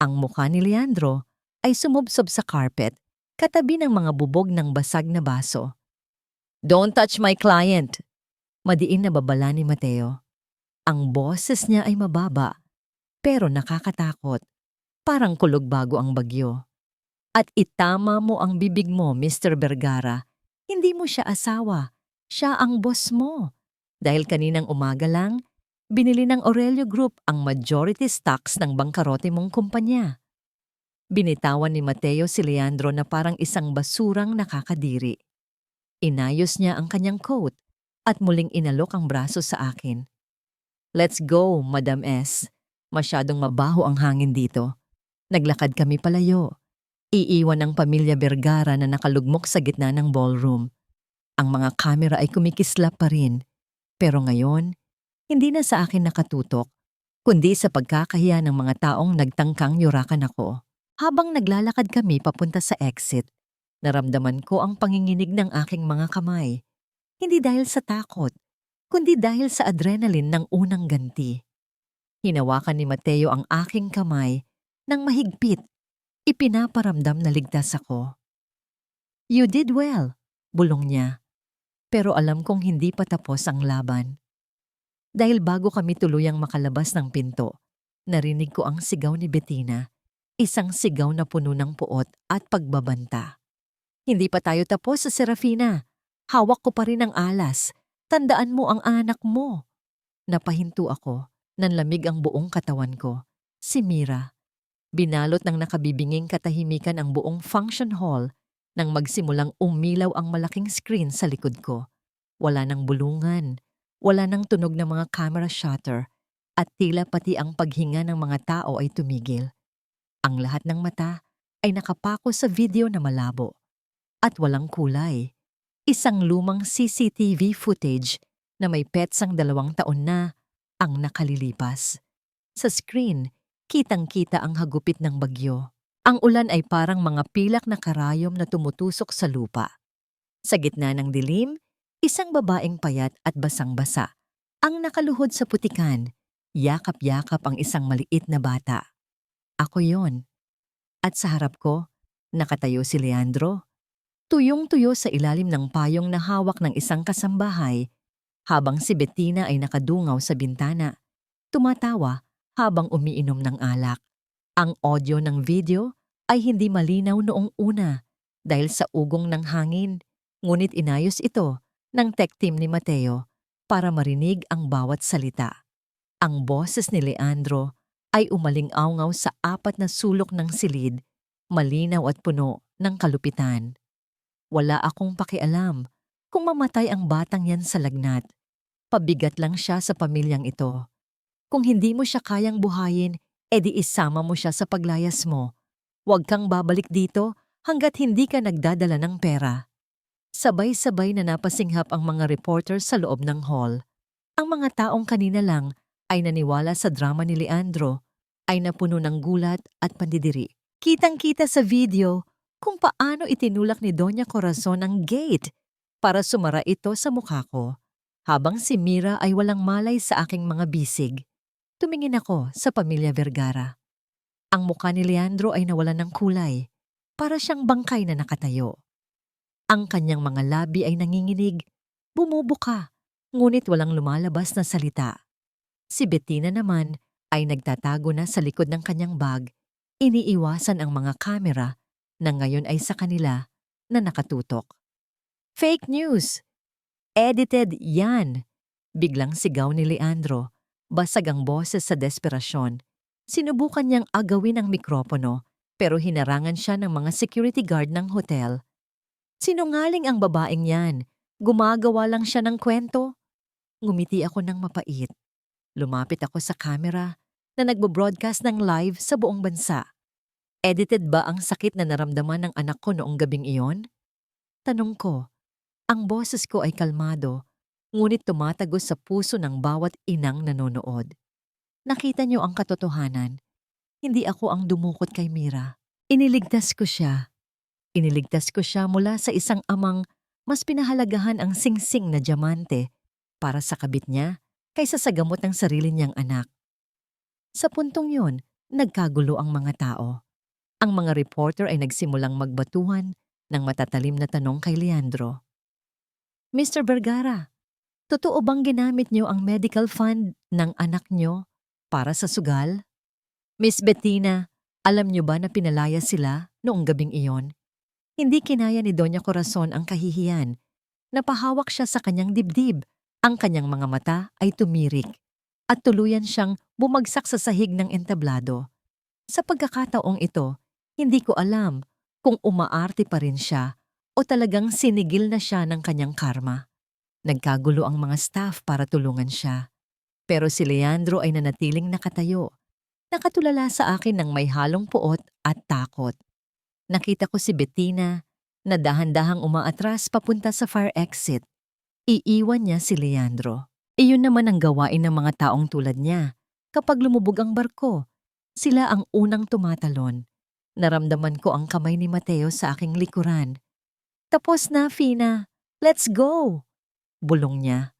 Ang mukha ni Leandro ay sumubsob sa carpet, katabi ng mga bubog ng basag na baso. Don't touch my client! Madiin na babala ni Mateo. Ang boses niya ay mababa, pero nakakatakot. Parang kulog bago ang bagyo. At itama mo ang bibig mo, Mr. Vergara. Hindi mo siya asawa. Siya ang boss mo. Dahil kaninang umaga lang, binili ng Aurelio Group ang majority stocks ng bangkarote mong kumpanya. Binitawan ni Mateo si Leandro na parang isang basurang nakakadiri. Inayos niya ang kanyang coat at muling inalok ang braso sa akin. "Let's go, Madam S. Masyadong mabaho ang hangin dito." Naglakad kami palayo. Iiwan ang pamilya Vergara na nakalugmok sa gitna ng ballroom. Ang mga kamera ay kumikislap pa rin. Pero ngayon, hindi na sa akin nakatutok, kundi sa pagkakahiya ng mga taong nagtangkang yurakan ako. Habang naglalakad kami papunta sa exit, naramdaman ko ang panginginig ng aking mga kamay. Hindi dahil sa takot, kundi dahil sa adrenaline ng unang ganti. Hinawakan ni Mateo ang aking kamay ng mahigpit. Ipinaparamdam na ligtas ako. "You did well," bulong niya. Pero alam kong hindi pa tapos ang laban. Dahil bago kami tuluyang makalabas ng pinto, narinig ko ang sigaw ni Bettina, isang sigaw na puno ng puot at pagbabanta. "Hindi pa tayo tapos sa Serafina. Hawak ko pa rin ang alas. Tandaan mo ang anak mo." Napahinto ako, nanlamig ang buong katawan ko. Si Mira. Binalot ng nakabibinging katahimikan ang buong function hall nang magsimulang umilaw ang malaking screen sa likod ko. Wala nang bulungan, wala nang tunog ng mga camera shutter, at tila pati ang paghinga ng mga tao ay tumigil. Ang lahat ng mata ay nakapako sa video na malabo at walang kulay. Isang lumang CCTV footage na may petsang 2 taon na ang nakalilipas. Sa screen, kitang-kita ang hagupit ng bagyo. Ang ulan ay parang mga pilak na karayom na tumutusok sa lupa. Sa gitna ng dilim, isang babaeng payat at basang-basa ang nakaluhod sa putikan. Yakap-yakap ang isang maliit na bata. Ako yon. At sa harap ko, nakatayo si Leandro. Tuyong-tuyo sa ilalim ng payong na hawak ng isang kasambahay, habang si Bettina ay nakadungaw sa bintana, tumatawa habang umiinom ng alak. Ang audio ng video ay hindi malinaw noong una dahil sa ugong ng hangin, ngunit inayos ito ng tech team ni Mateo para marinig ang bawat salita. Ang boses ni Leandro ay umaling-awngaw sa 4 na sulok ng silid, malinaw at puno ng kalupitan. Wala akong pakialam kung mamatay ang batang yan sa lagnat. Pabigat lang siya sa pamilyang ito. Kung hindi mo siya kayang buhayin, edi isama mo siya sa paglayas mo. Huwag kang babalik dito hanggat hindi ka nagdadala ng pera. Sabay-sabay na napasinghap ang mga reporter sa loob ng hall. Ang mga taong kanina lang ay naniwala sa drama ni Leandro ay napuno ng gulat at pandidiri. Kitang-kita sa video kung paano itinulak ni Doña Corazon ang gate para sumara ito sa mukha ko, habang si Mira ay walang malay sa aking mga bisig. Tumingin ako sa pamilya Vergara. Ang mukha ni Leandro ay nawalan ng kulay, para siyang bangkay na nakatayo. Ang kanyang mga labi ay nanginginig, bumubuka, ngunit walang lumalabas na salita. Si Bettina naman ay nagtatago na sa likod ng kanyang bag, iniiwasan ang mga kamera na ngayon ay sa kanila na nakatutok. "Fake news! Edited yan!" Biglang sigaw ni Leandro. Basag ang boses sa desperasyon. Sinubukan niyang agawin ang mikropono pero hinarangan siya ng mga security guard ng hotel. "Sinungaling ang babaeng yan. Gumagawa lang siya ng kwento." Ngumiti ako ng mapait. Lumapit ako sa camera na nagbo-broadcast ng live sa buong bansa. "Edited ba ang sakit na naramdaman ng anak ko noong gabing iyon?" Tanong ko. Ang boses ko ay kalmado, ngunit tumatagos sa puso ng bawat inang nanonood. Nakita niyo ang katotohanan. Hindi ako ang dumukot kay Mira. Iniligtas ko siya. Iniligtas ko siya mula sa isang amang mas pinahalagahan ang singsing na diamante para sa kabit niya kaysa sa gamot ng sarili niyang anak. Sa puntong yun, nagkagulo ang mga tao. Ang mga reporter ay nagsimulang magbatuhan ng matatalim na tanong kay Leandro. "Mr. Vergara, totoo bang ginamit niyo ang medical fund ng anak niyo para sa sugal? Miss Bettina, alam niyo ba na pinalaya sila noong gabing iyon? Hindi kinaya ni Doña Corazon ang kahihiyan. Napahawak siya sa kanyang dibdib. Ang kanyang mga mata ay tumirik at tuluyan siyang bumagsak sa sahig ng entablado. Sa pagkakataong ito, hindi ko alam kung umaarte pa rin siya o talagang sinigil na siya ng kanyang karma. Nagkagulo ang mga staff para tulungan siya. Pero si Leandro ay nanatiling nakatayo. Nakatulala sa akin ng may halong puot at takot. Nakita ko si Bettina na dahan-dahang umaatras papunta sa fire exit. Iiwan niya si Leandro. Iyon naman ang gawain ng mga taong tulad niya. Kapag lumubog ang barko, sila ang unang tumatalon. Naramdaman ko ang kamay ni Mateo sa aking likuran. Tapos na, Fina. Let's go! Bulong niya.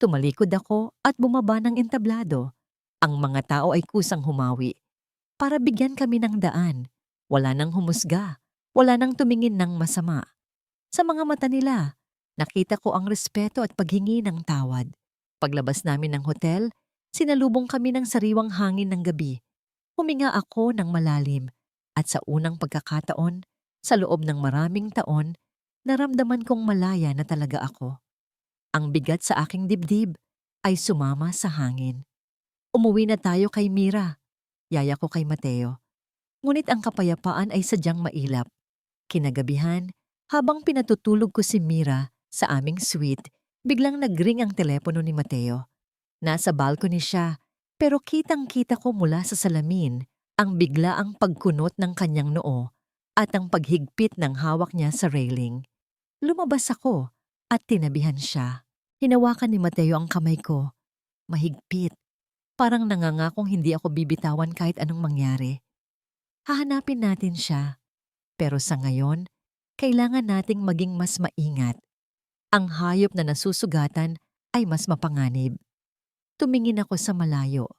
Tumalikod ako at bumaba ng entablado. Ang mga tao ay kusang humawi. Para bigyan kami ng daan. Wala nang humusga. Wala nang tumingin ng masama. Sa mga mata nila, nakita ko ang respeto at paghingi ng tawad. Paglabas namin ng hotel, sinalubong kami ng sariwang hangin ng gabi. Huminga ako ng malalim at sa unang pagkakataon, sa loob ng maraming taon, naramdaman kong malaya na talaga ako. Ang bigat sa aking dibdib ay sumama sa hangin. Umuwi na tayo kay Mira. Yaya ko kay Mateo. Ngunit ang kapayapaan ay sadyang mailap. Kinagabihan, habang pinatutulog ko si Mira sa aming suite, biglang nagring ang telepono ni Mateo. Nasa balcony siya, pero kitang-kita ko mula sa salamin ang biglaang pagkunot ng kanyang noo at ang paghigpit ng hawak niya sa railing. Lumabas ako at tinabihan siya. Hinawakan ni Mateo ang kamay ko. Mahigpit. Parang nangangakong hindi ako bibitawan kahit anong mangyari. Hahanapin natin siya. Pero sa ngayon, kailangan nating maging mas maingat. Ang hayop na nasusugatan ay mas mapanganib. Tumingin ako sa malayo,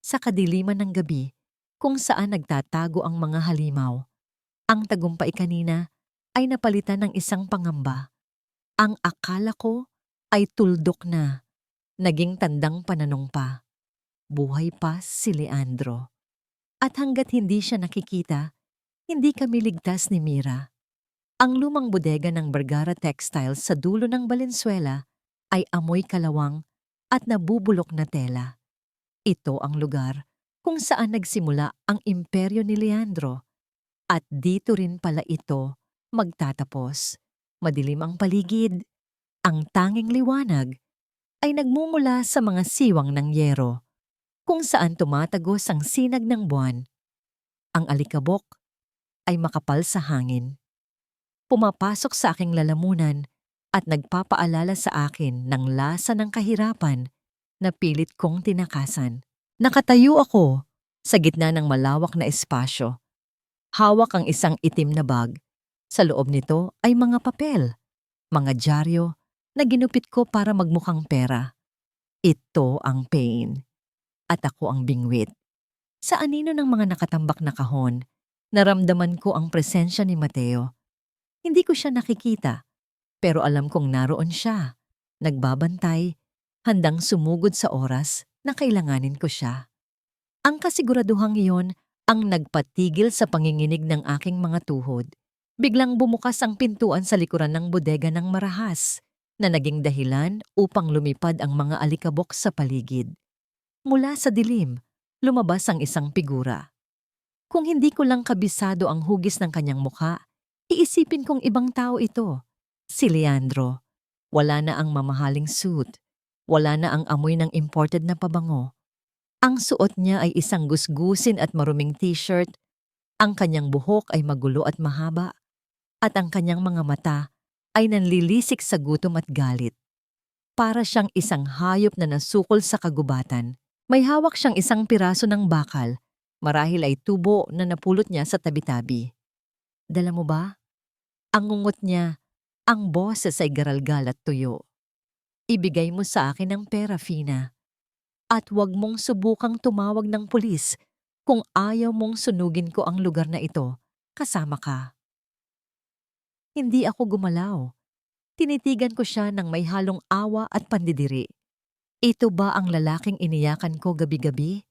sa kadiliman ng gabi, kung saan nagtatago ang mga halimaw. Ang tagumpay kanina ay napalitan ng isang pangamba. Ang akala ko ay tuldok na, naging tandang pananong pa. Buhay pa si Leandro. At hanggat hindi siya nakikita, hindi kami ligtas ni Mira. Ang lumang bodega ng Vergara Textiles sa dulo ng Valenzuela ay amoy kalawang at nabubulok na tela. Ito ang lugar kung saan nagsimula ang imperyo ni Leandro. At dito rin pala ito magtatapos. Madilim ang paligid. Ang tanging liwanag ay nagmumula sa mga siwang ng yero, kung saan tumatagos ang sinag ng buwan. Ang alikabok ay makapal sa hangin. Pumapasok sa aking lalamunan at nagpapaalala sa akin ng lasa ng kahirapan na pilit kong tinakasan. Nakatayo ako sa gitna ng malawak na espasyo. Hawak ang isang itim na bag. Sa loob nito ay mga papel, mga dyaryo na ginupit ko para magmukhang pera. Ito ang pain. At ako ang bingwit. Sa anino ng mga nakatambak na kahon, naramdaman ko ang presensya ni Mateo. Hindi ko siya nakikita, pero alam kong naroon siya, nagbabantay, handang sumugod sa oras na kailanganin ko siya. Ang kasiguraduhang iyon ang nagpatigil sa panginginig ng aking mga tuhod. Biglang bumukas ang pintuan sa likuran ng bodega ng marahas, na naging dahilan upang lumipad ang mga alikabok sa paligid. Mula sa dilim, lumabas ang isang figura. Kung hindi ko lang kabisado ang hugis ng kanyang mukha, iisipin kong ibang tao ito. Si Leandro. Wala na ang mamahaling suit. Wala na ang amoy ng imported na pabango. Ang suot niya ay isang gusgusin at maruming t-shirt. Ang kanyang buhok ay magulo at mahaba. At ang kanyang mga mata ay nanlilisik sa gutom at galit. Para siyang isang hayop na nasukol sa kagubatan. May hawak siyang isang piraso ng bakal. Marahil ay tubo na napulot niya sa tabi-tabi. Dala mo ba? Ang ngungot niya, ang boses ay garalgal at tuyo. Ibigay mo sa akin ang pera, Fina. At huwag mong subukang tumawag ng pulis kung ayaw mong sunugin ko ang lugar na ito. Kasama ka. Hindi ako gumalaw. Tinitigan ko siya ng may halong awa at pandidiri. Ito ba ang lalaking iniyakan ko gabi-gabi?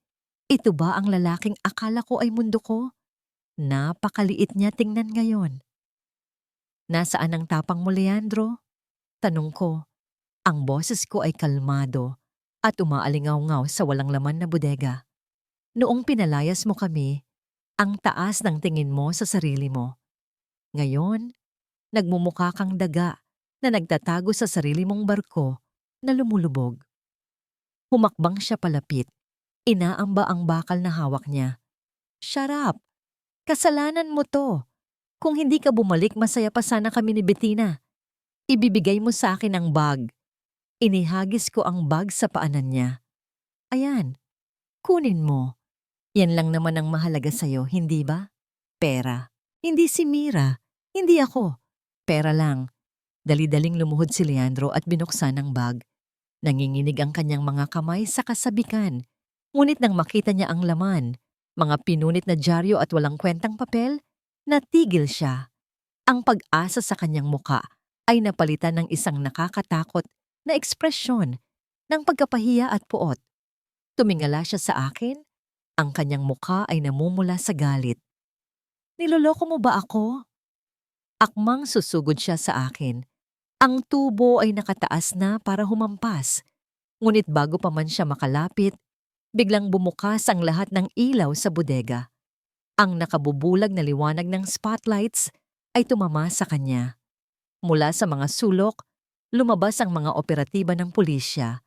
Ito ba ang lalaking akala ko ay mundo ko? Napakaliit niya tingnan ngayon. Nasaan ang tapang mo, Leandro? Tanong ko. Ang boses ko ay kalmado at umaalingaw-ngaw sa walang laman na bodega. Noong pinalayas mo kami, ang taas ng tingin mo sa sarili mo. Ngayon, nagmumukha kang daga na nagtatago sa sarili mong barko na lumulubog. Humakbang siya palapit. Inaamba ang bakal na hawak niya. Shut up! Kasalanan mo to. Kung hindi ka bumalik, masaya pa sana kami ni Bettina. Ibibigay mo sa akin ang bag. Inihagis ko ang bag sa paanan niya. Ayan, kunin mo. Yan lang naman ang mahalaga sa'yo, hindi ba? Pera. Hindi si Mira. Hindi ako. Pera lang. Dali-daling lumuhod si Leandro at binuksan ang bag. Nanginginig ang kanyang mga kamay sa kasabikan. Ngunit nang makita niya ang laman, mga pinunit na dyaryo at walang kwentang papel, natigil siya. Ang pag-asa sa kanyang muka ay napalitan ng isang nakakatakot na ekspresyon ng pagkapahiya at puot. Tumingala siya sa akin, ang kanyang muka ay namumula sa galit. Niloloko mo ba ako? Akmang susugod siya sa akin. Ang tubo ay nakataas na para humampas. Ngunit bago pa man siya makalapit, biglang bumukas ang lahat ng ilaw sa bodega. Ang nakabubulag na liwanag ng spotlights ay tumama sa kanya. Mula sa mga sulok, lumabas ang mga operatiba ng pulisya.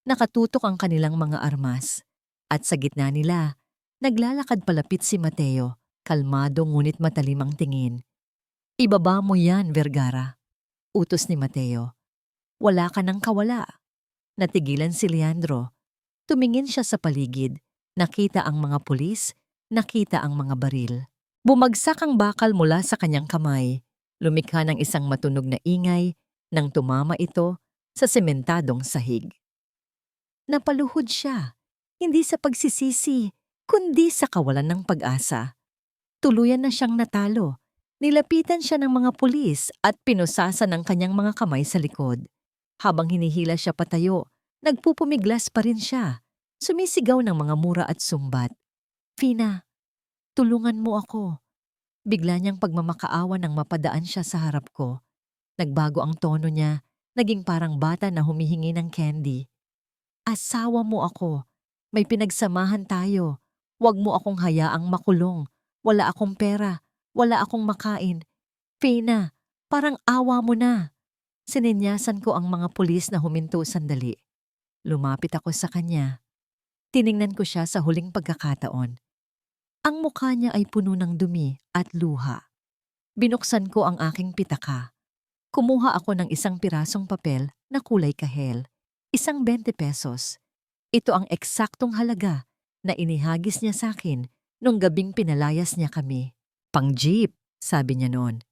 Nakatutok ang kanilang mga armas. At sa gitna nila, naglalakad palapit si Mateo, kalmado ngunit matalim ang tingin. Ibaba mo yan, Vergara. Utos ni Mateo. Wala ka nang kawala. Natigilan si Leandro. Tumingin siya sa paligid. Nakita ang mga pulis, nakita ang mga baril. Bumagsak ang bakal mula sa kanyang kamay. Lumikha ng isang matunog na ingay nang tumama ito sa sementadong sahig. Napaluhod siya, hindi sa pagsisisi, kundi sa kawalan ng pag-asa. Tuluyan na siyang natalo. Nilapitan siya ng mga pulis at pinusasan ng kanyang mga kamay sa likod. Habang hinihila siya patayo, nagpupumiglas pa rin siya. Sumisigaw ng mga mura at sumbat. Fina, tulungan mo ako. Bigla niyang pagmamakaawa nang mapadaan siya sa harap ko. Nagbago ang tono niya, naging parang bata na humihingi ng candy. Asawa mo ako. May pinagsamahan tayo. Huwag mo akong hayaang makulong. Wala akong pera. Wala akong makain. Fina, parang awa mo na. Sininyasan ko ang mga pulis na huminto sandali. Lumapit ako sa kanya. Tiningnan ko siya sa huling pagkakataon. Ang mukha niya ay puno ng dumi at luha. Binuksan ko ang aking pitaka. Kumuha ako ng isang pirasong papel na kulay kahel. Isang 20 pesos. Ito ang eksaktong halaga na inihagis niya sa akin nung gabing pinalayas niya kami. Pang-jeep, sabi niya noon.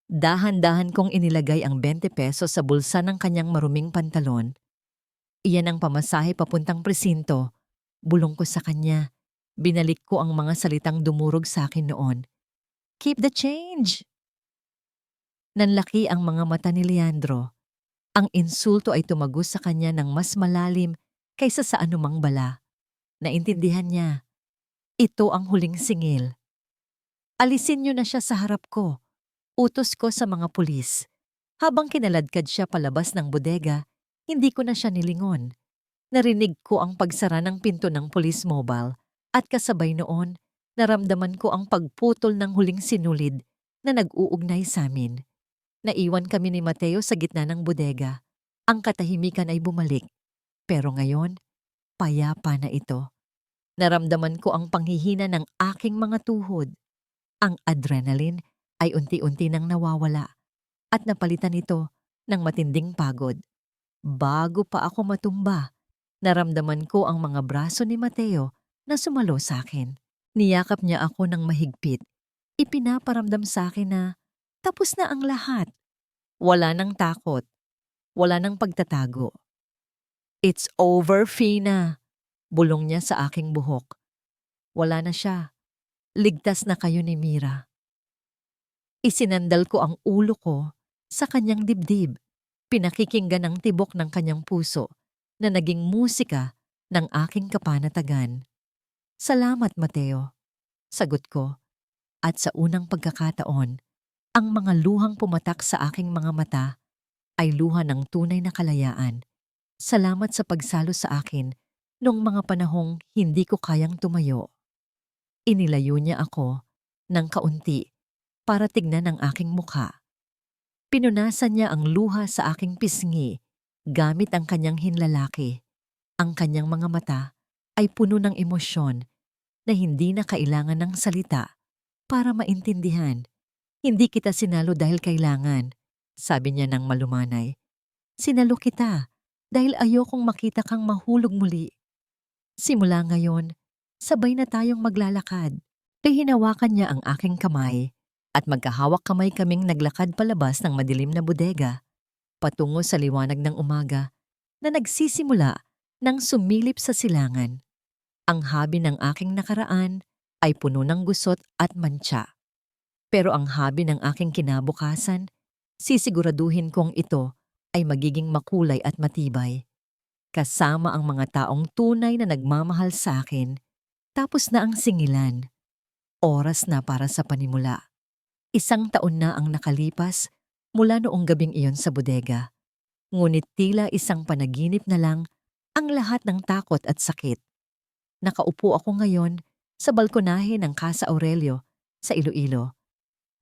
Dahan-dahan kong inilagay ang 20 pesos sa bulsa ng kanyang maruming pantalon. Iyan ang pamasahe papuntang presinto. Bulong ko sa kanya. Binalik ko ang mga salitang dumurog sa akin noon. Keep the change! Nanlaki ang mga mata ni Leandro. Ang insulto ay tumagos sa kanya ng mas malalim kaysa sa anumang bala. Naintindihan niya. Ito ang huling singil. Alisin niyo na siya sa harap ko. Utos ko sa mga pulis. Habang kinaladkad siya palabas ng bodega, hindi ko na siya nilingon. Narinig ko ang pagsara ng pinto ng police mobile at kasabay noon, naramdaman ko ang pagputol ng huling sinulid na nag-uugnay sa amin. Naiwan kami ni Mateo sa gitna ng bodega. Ang katahimikan ay bumalik. Pero ngayon, payapa na ito. Naramdaman ko ang panghihina ng aking mga tuhod. Ang adrenaline ay unti-unti nang nawawala at napalitan ito ng matinding pagod. Bago pa ako matumba, naramdaman ko ang mga braso ni Mateo na sumalo sa akin. Niyakap niya ako ng mahigpit. Ipinaparamdam sa akin na tapos na ang lahat. Wala nang takot. Wala nang pagtatago. It's over, Fina. Bulong niya sa aking buhok. Wala na siya. Ligtas na kayo ni Mira. Isinandal ko ang ulo ko sa kanyang dibdib. Pinakikinggan ang tibok ng kanyang puso na naging musika ng aking kapanatagan. Salamat, Mateo. Sagot ko. At sa unang pagkakataon, ang mga luhang pumatak sa aking mga mata ay luha ng tunay na kalayaan. Salamat sa pagsalo sa akin noong mga panahong hindi ko kayang tumayo. Inilayo niya ako ng kaunti para tignan ang aking mukha. Pinunasan niya ang luha sa aking pisngi gamit ang kanyang hinlalaki. Ang kanyang mga mata ay puno ng emosyon na hindi na kailangan ng salita para maintindihan. Hindi kita sinalo dahil kailangan, sabi niya ng malumanay. Sinalo kita dahil ayokong makita kang mahulog muli. Simula ngayon, sabay na tayong maglalakad. Hinawakan niya ang aking kamay at magkahawak kamay kaming naglakad palabas ng madilim na bodega patungo sa liwanag ng umaga na nagsisimula nang sumilip sa silangan. Ang habi ng aking nakaraan ay puno ng gusot at mantsa. Pero ang habi ng aking kinabukasan, sisiguraduhin kong ito ay magiging makulay at matibay. Kasama ang mga taong tunay na nagmamahal sa akin, tapos na ang singilan. Oras na para sa panimula. 1 taon na ang nakalipas mula noong gabing iyon sa bodega. Ngunit tila isang panaginip na lang ang lahat ng takot at sakit. Nakaupo ako ngayon sa balkonahe ng Casa Aurelio sa Iloilo,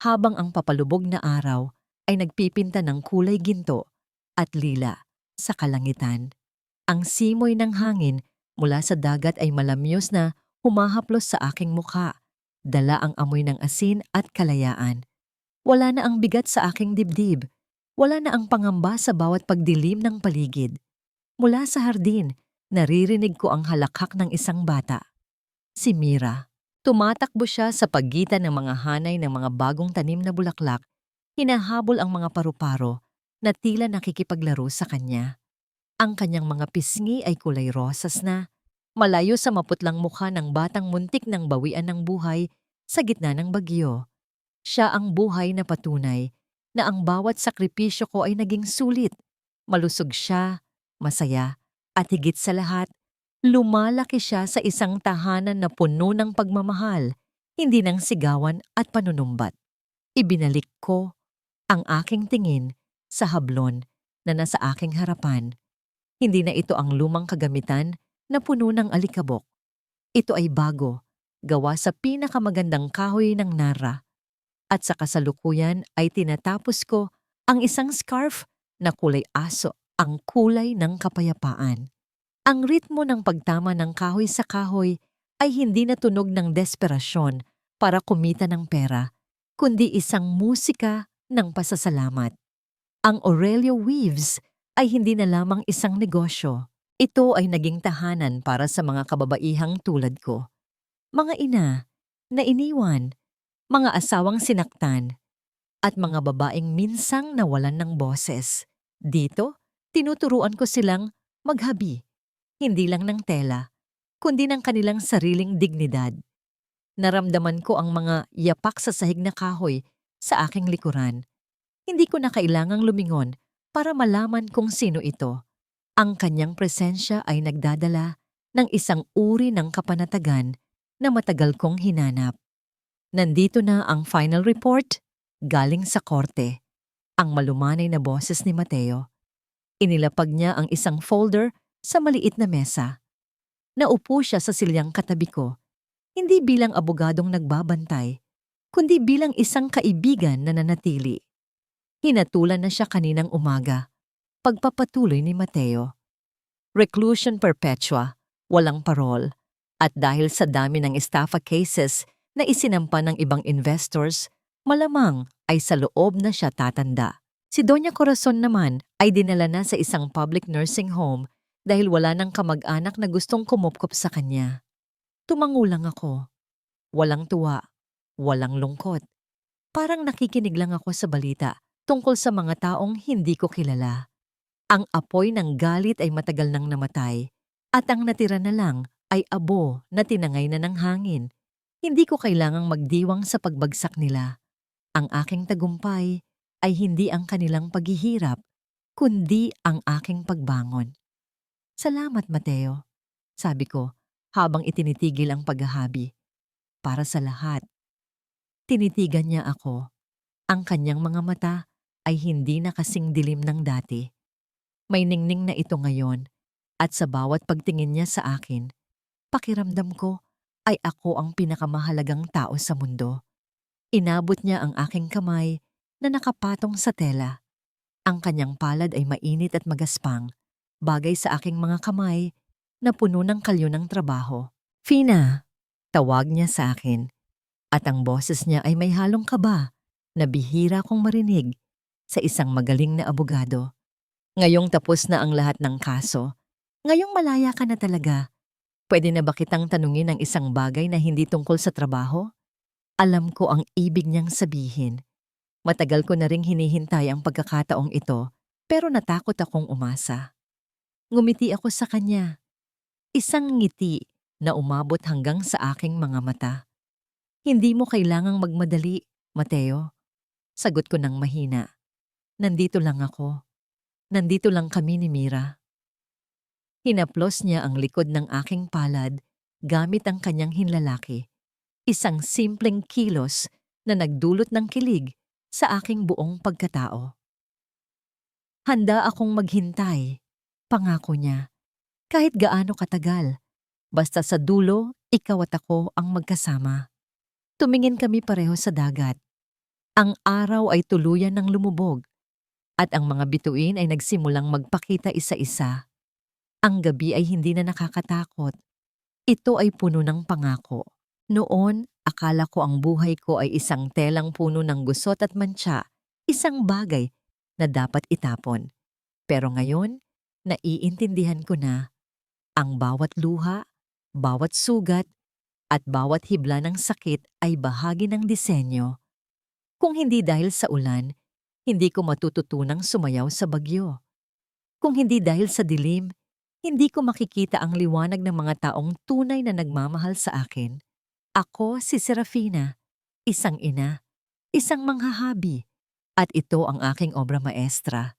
habang ang papalubog na araw ay nagpipinta ng kulay ginto at lila sa kalangitan. Ang simoy ng hangin mula sa dagat ay malamyos na humahaplos sa aking mukha, dala ang amoy ng asin at kalayaan. Wala na ang bigat sa aking dibdib, wala na ang pangamba sa bawat pagdilim ng paligid. Mula sa hardin, naririnig ko ang halakhak ng isang bata. Si Mira. Tumatakbo siya sa pagitan ng mga hanay ng mga bagong tanim na bulaklak, hinahabol ang mga paru-paro na tila nakikipaglaro sa kanya. Ang kanyang mga pisngi ay kulay rosas na, malayo sa maputlang mukha ng batang muntik ng bawian ng buhay sa gitna ng bagyo. Siya ang buhay na patunay na ang bawat sakripisyo ko ay naging sulit. Malusog siya, masaya, at higit sa lahat, lumalaki siya sa isang tahanan na puno ng pagmamahal, hindi ng sigawan at panunumbat. Ibinalik ko ang aking tingin sa hablon na nasa aking harapan. Hindi na ito ang lumang kagamitan na puno ng alikabok. Ito ay bago, gawa sa pinakamagandang kahoy ng Nara. At sa kasalukuyan ay tinatapos ko ang isang scarf na kulay aso, ang kulay ng kapayapaan. Ang ritmo ng pagtama ng kahoy sa kahoy ay hindi na tunog ng desperasyon para kumita ng pera, kundi isang musika ng pasasalamat. Ang Aurelio Weaves ay hindi na lamang isang negosyo. Ito ay naging tahanan para sa mga kababaihang tulad ko. Mga ina na iniwan, mga asawang sinaktan, at mga babaeng minsang nawalan ng boses. Dito, tinuturuan ko silang maghabi, hindi lang ng tela, kundi ng kanilang sariling dignidad. Naramdaman ko ang mga yapak sa sahig na kahoy sa aking likuran. Hindi ko na kailangang lumingon para malaman kung sino ito. Ang kanyang presensya ay nagdadala ng isang uri ng kapanatagan na matagal kong hinanap. Nandito na ang final report galing sa korte. Ang malumanay na boses ni Mateo. Inilapag niya ang isang folder sa maliit na mesa. Naupo siya sa silyang katabi ko, hindi bilang abogadong nagbabantay, kundi bilang isang kaibigan na nanatili. Hinatulan na siya kaninang umaga. Pagpapatuloy ni Mateo. Reclusion perpetua, walang parol, at dahil sa dami ng estafa cases na isinampa ng ibang investors, malamang ay sa loob na siya tatanda. Si Doña Corazon naman ay dinala na sa isang public nursing home dahil wala ng kamag-anak na gustong kumupkop sa kanya. Tumangulang ako. Walang tuwa, walang lungkot. Parang nakikinig lang ako sa balita tungkol sa mga taong hindi ko kilala. Ang apoy ng galit ay matagal nang namatay at ang natira na lang ay abo na tinangay na ng hangin. Hindi ko kailangang magdiwang sa pagbagsak nila. Ang aking tagumpay ay hindi ang kanilang paghihirap, kundi ang aking pagbangon. Salamat, Mateo, sabi ko habang itinitigil ang paghahabi. Para sa lahat. Tinitigan niya ako. Ang kanyang mga mata ay hindi na kasing dilim ng dati. May ningning na ito ngayon at sa bawat pagtingin niya sa akin, pakiramdam ko ay ako ang pinakamahalagang tao sa mundo. Inabot niya ang aking kamay na nakapatong sa tela. Ang kanyang palad ay mainit at magaspang, bagay sa aking mga kamay na puno ng kalyo ng trabaho. Fina, tawag niya sa akin, at ang boses niya ay may halong kaba na bihira kong marinig sa isang magaling na abogado. Ngayong tapos na ang lahat ng kaso, ngayong malaya ka na talaga. Pwede na ba kitang tanungin ang isang bagay na hindi tungkol sa trabaho? Alam ko ang ibig niyang sabihin. Matagal ko na ring hinihintay ang pagkakataong ito, pero natakot akong umasa. Ngumiti ako sa kanya. Isang ngiti na umabot hanggang sa aking mga mata. Hindi mo kailangang magmadali, Mateo. Sagot ko ng mahina. Nandito lang ako. Nandito lang kami ni Mira. Hinaplos niya ang likod ng aking palad gamit ang kanyang hinlalaki. Isang simpleng kilos na nagdulot ng kilig sa aking buong pagkatao. Handa akong maghintay, pangako niya, kahit gaano katagal. Basta sa dulo, ikaw at ako ang magkasama. Tumingin kami pareho sa dagat. Ang araw ay tuluyan ng lumubog at ang mga bituin ay nagsimulang magpakita isa-isa. Ang gabi ay hindi na nakakatakot. Ito ay puno ng pangako. Noon, akala ko ang buhay ko ay isang telang puno ng gusot at mantsa, isang bagay na dapat itapon. Pero ngayon, naiintindihan ko na ang bawat luha, bawat sugat, at bawat hibla ng sakit ay bahagi ng disenyo. Kung hindi dahil sa ulan, hindi ko matututunang sumayaw sa bagyo. Kung hindi dahil sa dilim, hindi ko makikita ang liwanag ng mga taong tunay na nagmamahal sa akin. Ako si Serafina, isang ina, isang manghahabi, at ito ang aking obra maestra.